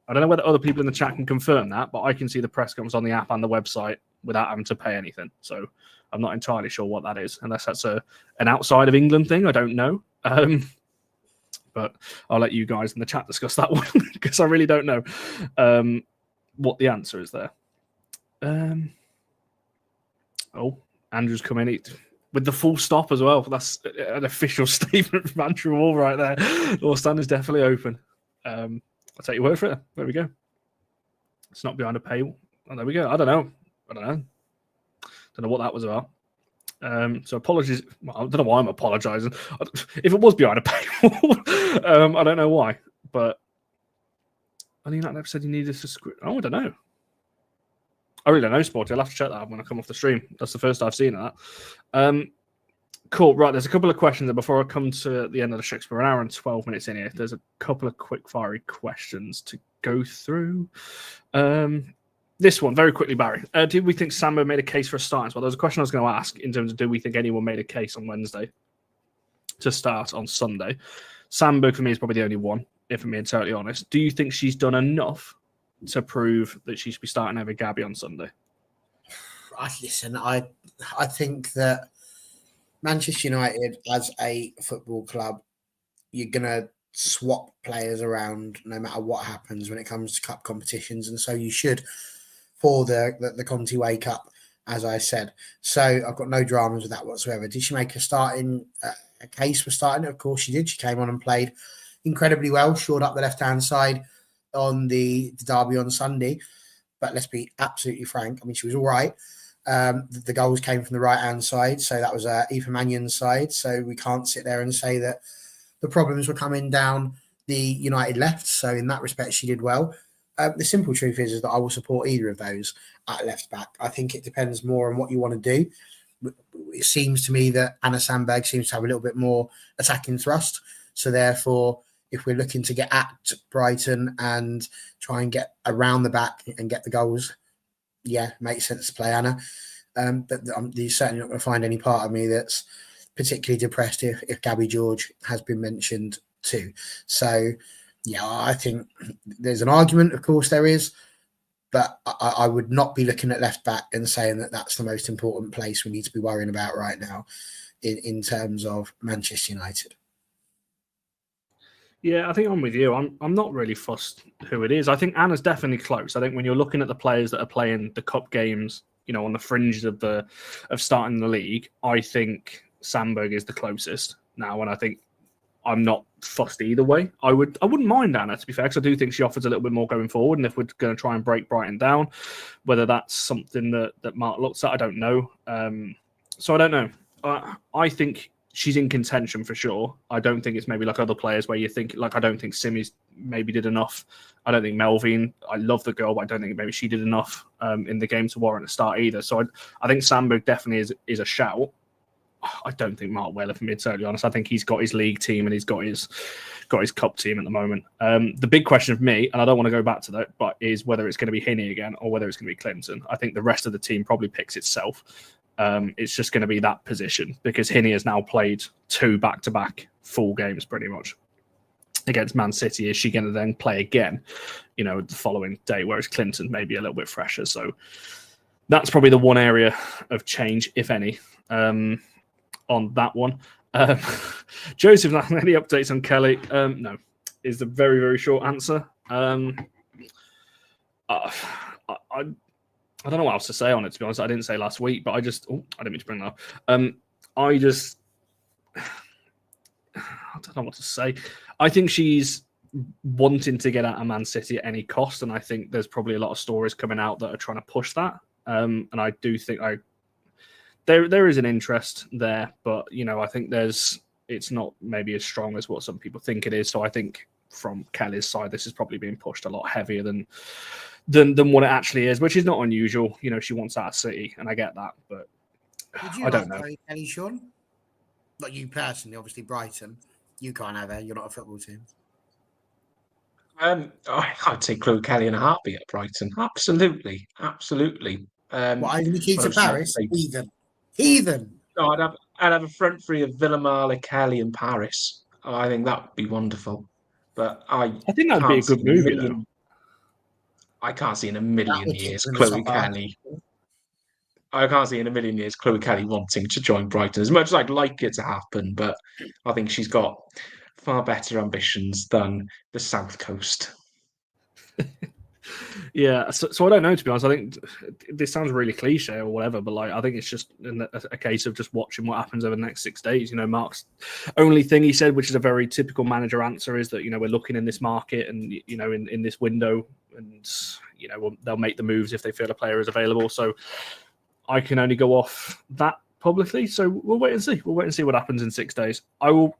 I don't know whether other people in the chat can confirm that, but I can see the press conference on the app and the website without having to pay anything. So I'm not entirely sure what that is. Unless that's an outside of England thing. I don't know. But I'll let you guys in the chat discuss that one because I really don't know what the answer is there. Andrew's come in with the full stop as well. That's an official statement from Andrew Wall right there. North Stand is definitely open. I'll take your word for it. There we go. It's not behind a paywall. Oh, there we go. I don't know. Don't know what that was about. So apologies. Well, I don't know why I'm apologising. If it was behind a paywall, I don't know why. But I think that never said you needed to script. Oh, I don't know. I really don't know, Sporty. I'll have to check that when I come off the stream. That's the first I've seen of that. Cool. Right, there's a couple of questions there before I come to the end of the Shakespeare. An hour and 12 minutes in here. There's a couple of quick fiery questions to go through. This one, very quickly, Barry. Do we think Sambo made a case for a start? Well, there was a question I was going to ask in terms of do we think anyone made a case on Wednesday to start on Sunday? Sambo, for me, is probably the only one, if I'm being totally honest. Do you think she's done enough to prove that she should be starting over Gabby on Sunday? Listen, I think that Manchester United, as a football club, you're going to swap players around no matter what happens when it comes to cup competitions. And so you should for the Conti Way Cup, as I said. So I've got no dramas with that whatsoever. Did she make a case for starting? Of course she did. She came on and played incredibly well, shored up the left-hand side on the derby on Sunday. But let's be absolutely frank. I mean, she was all right. The goals came from the right-hand side. So that was Aoife Mannion's side. So we can't sit there and say that the problems were coming down the United left. So in that respect, she did well. The simple truth is that I will support either of those at left back. I think it depends more on what you want to do. It seems to me that Anna Sandberg seems to have a little bit more attacking thrust. So therefore, if we're looking to get at Brighton and try and get around the back and get the goals, yeah, makes sense to play Anna. But you're certainly not going to find any part of me that's particularly depressed if Gabby George has been mentioned too. So, yeah, I think there's an argument. Of course, there is. but I would not be looking at left back and saying that that's the most important place we need to be worrying about right now in terms of Manchester United. Yeah, I think I'm with you. I'm not really fussed who it is. I think Anna's definitely close. I think when you're looking at the players that are playing the cup games, on the fringes of starting the league, I think Sandberg is the closest now, and I think I'm not fussed either way. I wouldn't mind Anna, to be fair, because I do think she offers a little bit more going forward. And if we're going to try and break Brighton down, whether that's something that Mark looks at, I don't know. So I don't know. I think she's in contention for sure. I don't think it's maybe like other players where you think, like, I don't think Simi's maybe did enough. I don't think Melvin, I love the girl, but I don't think maybe she did enough in the game to warrant a start either. So I think Sandberg definitely is a shout. I don't think Mark Weller, for me, to be totally honest. I think he's got his league team and he's got his cup team at the moment. The big question for me, and I don't want to go back to that, but is whether it's going to be Hinney again or whether it's going to be Clinton. I think the rest of the team probably picks itself. It's just going to be that position because Hinney has now played 2 back-to-back full games pretty much against Man City. Is she going to then play again, the following day, whereas Clinton may be a little bit fresher. So that's probably the one area of change, if any, on that one. Joseph, any updates on Kelly? No, is the very, very short answer. I don't know what else to say on it, to be honest. I didn't say last week, but I didn't mean to bring that up. I don't know what to say. I think she's wanting to get out of Man City at any cost, and I think there's probably a lot of stories coming out that are trying to push that. And I do think there is an interest there, but I think it's not maybe as strong as what some people think it is. So I think from Kelly's side, this is probably being pushed a lot heavier than what it actually is, which is not unusual. She wants out of City, and I get that, but I don't know. Kelly, Sean? Not you personally, obviously Brighton. You can't have her. You're not a football team. I'd say Chloe Kelly in a heartbeat at Brighton. Absolutely. What, only Nikita Paris? Heathen. No, I'd have a front three of Villamala, Kelly, and Paris. I think that would be wonderful. But I think that'd be a good movie, though. I can't see in a million years Chloe Kelly. I can't see in a million years Chloe Kelly wanting to join Brighton, as much as I'd like it to happen. But I think she's got far better ambitions than the South Coast. Yeah, so I don't know, to be honest. I think this sounds really cliche or whatever, but I think it's just a case of just watching what happens over the next 6 days. Mark's only thing he said, which is a very typical manager answer, is that we're looking in this market and in this window, and they'll make the moves if they feel a player is available. So I can only go off that publicly. So we'll wait and see. We'll wait and see what happens in 6 days. I'm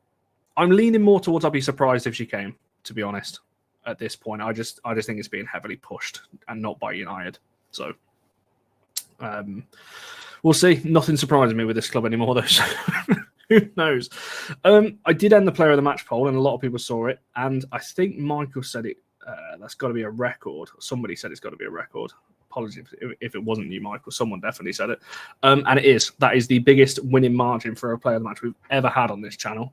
leaning more towards I'd be surprised if she came, to be honest. At this point, I just think it's being heavily pushed and not by United. So we'll see. Nothing surprises me with this club anymore, though. So who knows? I did end the player of the match poll, and a lot of people saw it. And I think Michael said it. That's got to be a record. Somebody said it's got to be a record. Apologies if it wasn't you, Michael. Someone definitely said it. And it is. That is the biggest winning margin for a player of the match we've ever had on this channel.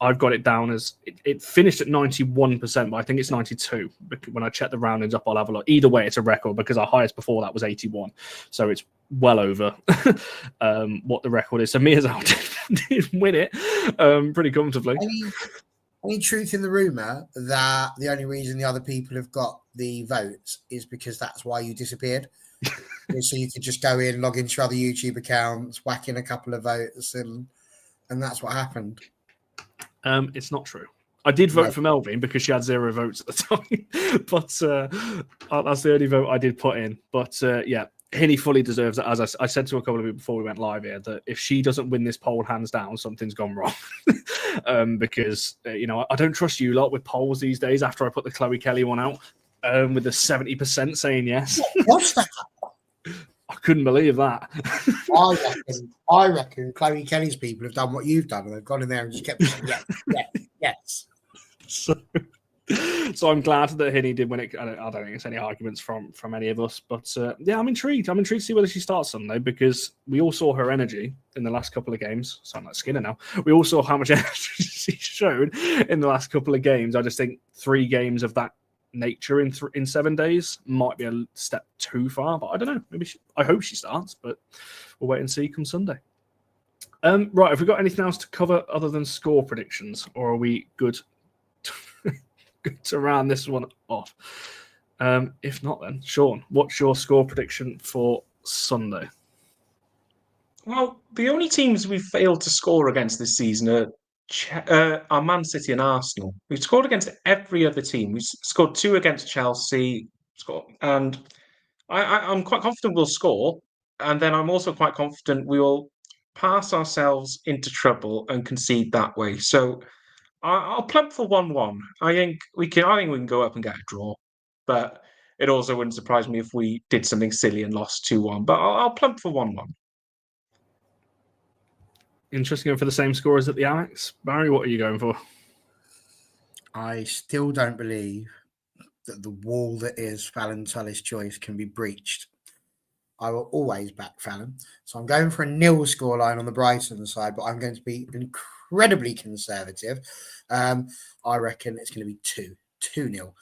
I've got it down as it finished at 91%, but I think it's 92. When I check the roundings up, I'll have a look. Either way, it's a record because our highest before that was 81. So it's well over what the record is. So Mia's did win it pretty comfortably. Any truth in the rumour that the only reason the other people have got the votes is because that's why you disappeared? So you could just go in, log into your other YouTube accounts, whack in a couple of votes, and that's what happened. It's not true. I did vote for Melvin because she had 0 votes at the time, but that's the only vote I did put in. But yeah, Hinney fully deserves it. As I said to a couple of people before we went live here, that if she doesn't win this poll hands down, something's gone wrong. Because I don't trust you lot with polls these days. After I put the Chloe Kelly one out, with the 70% saying yes. What's that? I couldn't believe that. I reckon Chloe Kelly's people have done what you've done, and they've gone in there and just kept saying yes. So I'm glad that Hinney did win it. I don't think it's any arguments from any of us, but yeah, I'm intrigued. I'm intrigued to see whether she starts Sunday, because we all saw her energy in the last couple of games. Sound like Skinner now. We all saw how much energy she showed in the last couple of games. I just think 3 games of that nature in 7 days might be a step too far, but I don't know. Maybe I hope she starts, but we'll wait and see come Sunday. Right, have we got anything else to cover other than score predictions, or are we good, good to round this one off? If not, then Sean, what's your score prediction for Sunday? Well, the only teams we've failed to score against this season are Man City and Arsenal. We've scored against every other team. We've scored 2 against Chelsea, and I'm quite confident we'll score. And then I'm also quite confident we will pass ourselves into trouble and concede that way. So I'll plump for 1-1. I think we can go up and get a draw, but it also wouldn't surprise me if we did something silly and lost 2-1. But I'll plump for 1-1. Interesting, for the same score as at the Amex. Barry, what are you going for? I still don't believe that the wall that is Fallon tullis-joyce can be breached. I will always back Fallon. So I'm going for a 0 scoreline on the Brighton side, but I'm going to be incredibly conservative. I reckon it's going to be 2-0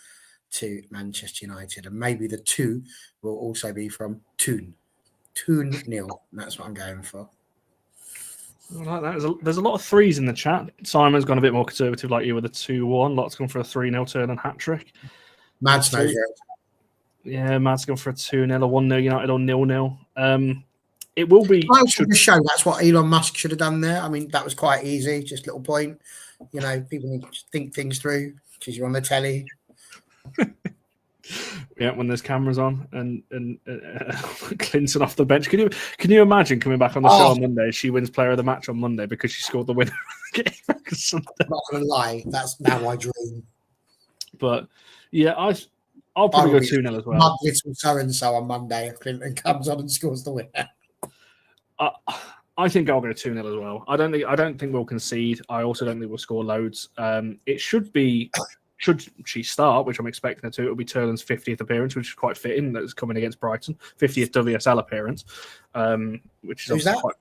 to Manchester United. And maybe the 2 will also be from Toon. 2-0. That's what I'm going for. I like that. There's a lot of 3s in the chat. Simon's gone a bit more conservative like you with a 2-1. Lots gone for a 3-0 turn and hat-trick. Mad's knows it. Yeah, Mad's gone for a 2-0, a 1-0 United or 0-0. It will be... I also show that's what Elon Musk should have done there. I mean, that was quite easy. Just a little point. You know, people need to think things through because you're on the telly. Yeah, when there's cameras on and Clinton off the bench. Can you imagine coming back on the show on Monday? She wins Player of the Match on Monday because she scored the winner. I'm not gonna lie, that's now my dream. But yeah, I'll probably go 2-0 as well. Mug little so and so on Monday if Clinton comes on and scores the winner. I think I'll go 2-0 as well. I don't think we'll concede. I also don't think we'll score loads. It should be. Should she start, which I'm expecting her to, it'll be Terland's 50th appearance, which is quite fitting. That's coming against Brighton. 50th WSL appearance, which is quite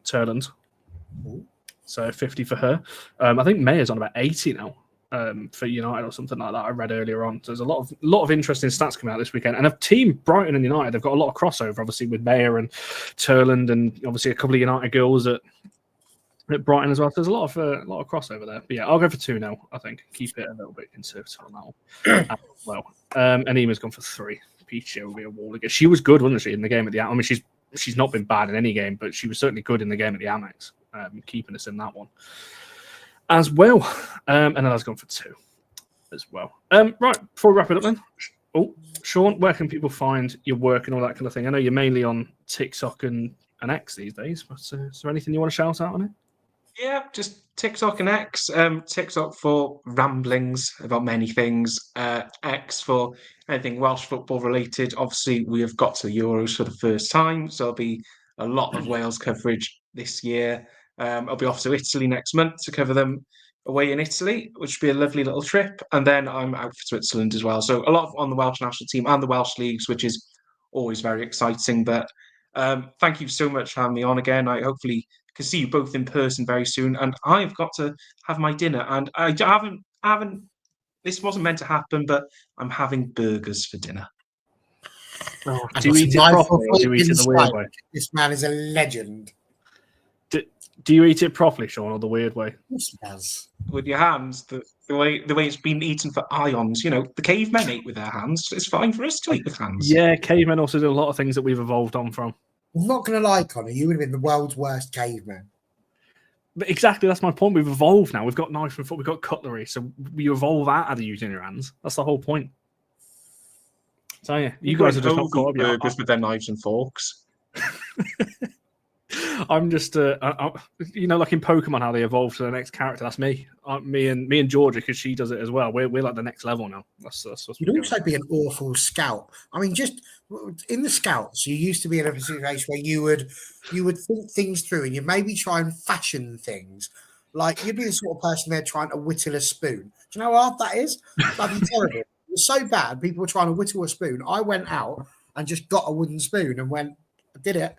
Terland. So 50 for her. I think Mayer's on about 80 now for United or something like that. I read earlier on. So there's a lot of interesting stats coming out this weekend. And a team, Brighton and United, they've got a lot of crossover, obviously, with Mayer and Terland, and obviously a couple of United girls at Brighton as well. So there's a lot of crossover there. But yeah, I'll go for 2-0, I think. Keep it a little bit conservative on that one as well. And Ema's gone for 3. Peachy will be a wall again. She was good, wasn't she, in the game at the Amex? I mean, she's not been bad in any game, but she was certainly good in the game at the Amex, keeping us in that one as well. And then I've gone for 2 as well. Right, before we wrap it up then. Oh, Sean, where can people find your work and all that kind of thing? I know you're mainly on TikTok and X these days, but is there anything you want to shout out on it? Yeah, just TikTok and X. TikTok for ramblings about many things. X for anything Welsh football related. Obviously, we have got to the Euros for the first time, so there'll be a lot of Wales coverage this year. I'll be off to Italy next month to cover them away in Italy, which will be a lovely little trip. And then I'm out for Switzerland as well. So a lot on the Welsh national team and the Welsh leagues, which is always very exciting. But thank you so much for having me on again. I hopefully can see you both in person very soon. And I've got to have my dinner. And I haven't. This wasn't meant to happen, but I'm having burgers for dinner. Oh, do you eat it properly or do you eat it the weird way? This man is a legend. Do you eat it properly, Sean, or the weird way? Yes, he does. With your hands, the way it's been eaten for ions. You know, the cavemen ate with their hands. It's fine for us to eat with hands. Yeah, cavemen also do a lot of things that we've evolved on from. I'm not going to lie, Connor. You would have been the world's worst caveman. But exactly, that's my point. We've evolved now. We've got knife and fork. We've got cutlery. So we evolve out of using your hands. That's the whole point. So yeah, you guys are just not caught up yet. Burgers with their knives and forks. I'm just, like in Pokemon, how they evolve to the next character. That's me. Me and Georgia, because she does it as well. We're like the next level now. That's You'd also be an awful scout. I mean, just in the scouts, you used to be in a situation where you would think things through, and you maybe try and fashion things. Like you'd be the sort of person there trying to whittle a spoon. Do you know how hard that is? That'd be terrible. It was so bad. People were trying to whittle a spoon. I went out and just got a wooden spoon and I did it.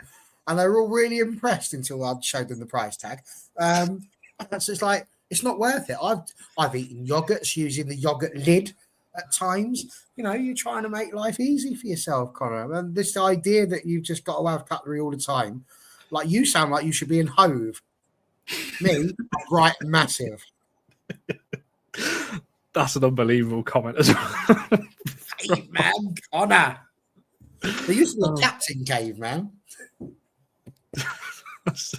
And they were all really impressed until I showed them the price tag. So it's like, it's not worth it. I've eaten yogurts using the yogurt lid. at times. You know, you're trying to make life easy for yourself, Connor. And this idea that you've just got to have cutlery all the time, like you sound like you should be in Hove. Me, Brighton massive. That's an unbelievable comment as well. Hey, man, Connor. There used to be a captain cave, man. It's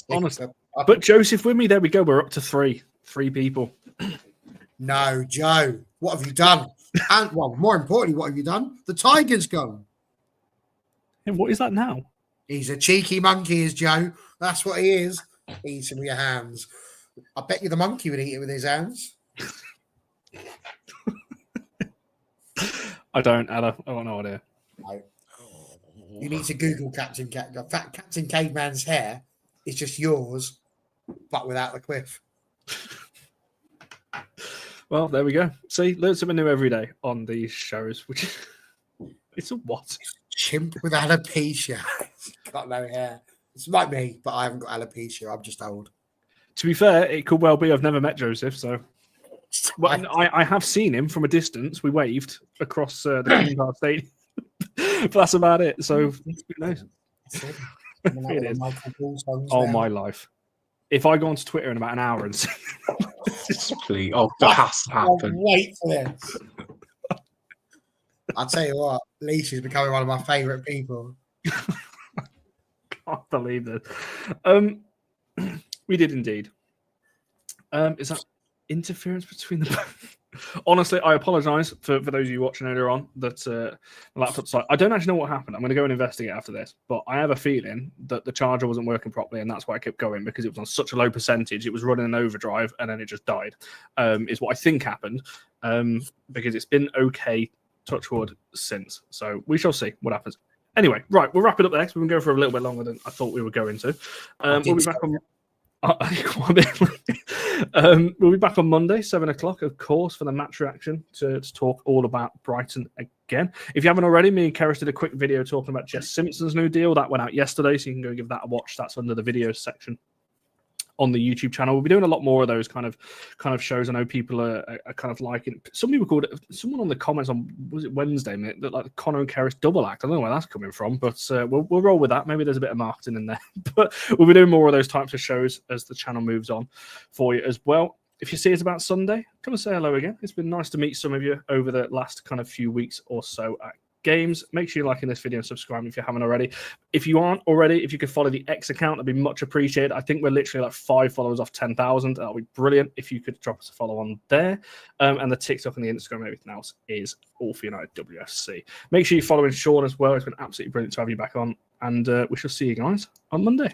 honest. But Joseph with me, there we go. We're up to three people. No, Joe, what have you done? And well, more importantly, what have you done? The tiger's gone. And what is that now? He's a cheeky monkey, is Joe. That's what he is. Eating with your hands. I bet you the monkey would eat it with his hands. I don't, Ella. I have no idea. No. You need to Google Captain Captain Caveman's hair is just yours, but without the quiff. Well, there we go. See, learn something new every day on these shows. Which it's a what? Chimp with alopecia. Got no hair. It's like me, but I haven't got alopecia. I'm just old. To be fair, it could well be I've never met Joseph, so. Well, I have seen him from a distance. We waved across the Queen Park Stadium, but that's about it. So who knows? It is. Oh, my life! If I go onto Twitter in about an hour and see, Please, that has to happen. Wait for this. I'll tell you what, Leash is becoming one of my favourite people. Can't believe this. We did indeed. Is that interference between the honestly, I apologize for those of you watching earlier on that my laptop side. I don't actually know what happened. I'm going to go and investigate after this, but I have a feeling that the charger wasn't working properly, and that's why I kept going, because it was on such a low percentage. It was running an overdrive, and then it just died. Is what I think happened. Because it's been okay, touch wood, since. So we shall see what happens. Anyway, right, we'll wrap it up there, because we've been going for a little bit longer than I thought we were going to. We'll be back on. We'll be back on Monday, 7:00, of course, for the match reaction to talk all about Brighton again. If you haven't already, me and Keris did a quick video talking about Jess Simpson's new deal. That went out yesterday, so you can go give that a watch. That's under the videos section on the YouTube channel. We'll be doing a lot more of those kind of shows. I know people are kind of liking it. Some people called it, someone on the comments on, was it Wednesday, mate, that like Connor and Keris double act. I don't know where that's coming from, but we'll roll with that. Maybe there's a bit of marketing in there, but we'll be doing more of those types of shows as the channel moves on for you as well. If you see us about Sunday, come and say hello again. It's been nice to meet some of you over the last kind of few weeks or so at games. Make sure you're liking this video and subscribing if you haven't already. If you aren't already, if you could follow the X account, that'd be much appreciated. I think we're literally like 5 followers off 10,000. That'll be brilliant if you could drop us a follow on there. And the TikTok and the Instagram and everything else is All for United WFC. Make sure you're following Sean as well. It's been absolutely brilliant to have you back on, and we shall see you guys on Monday.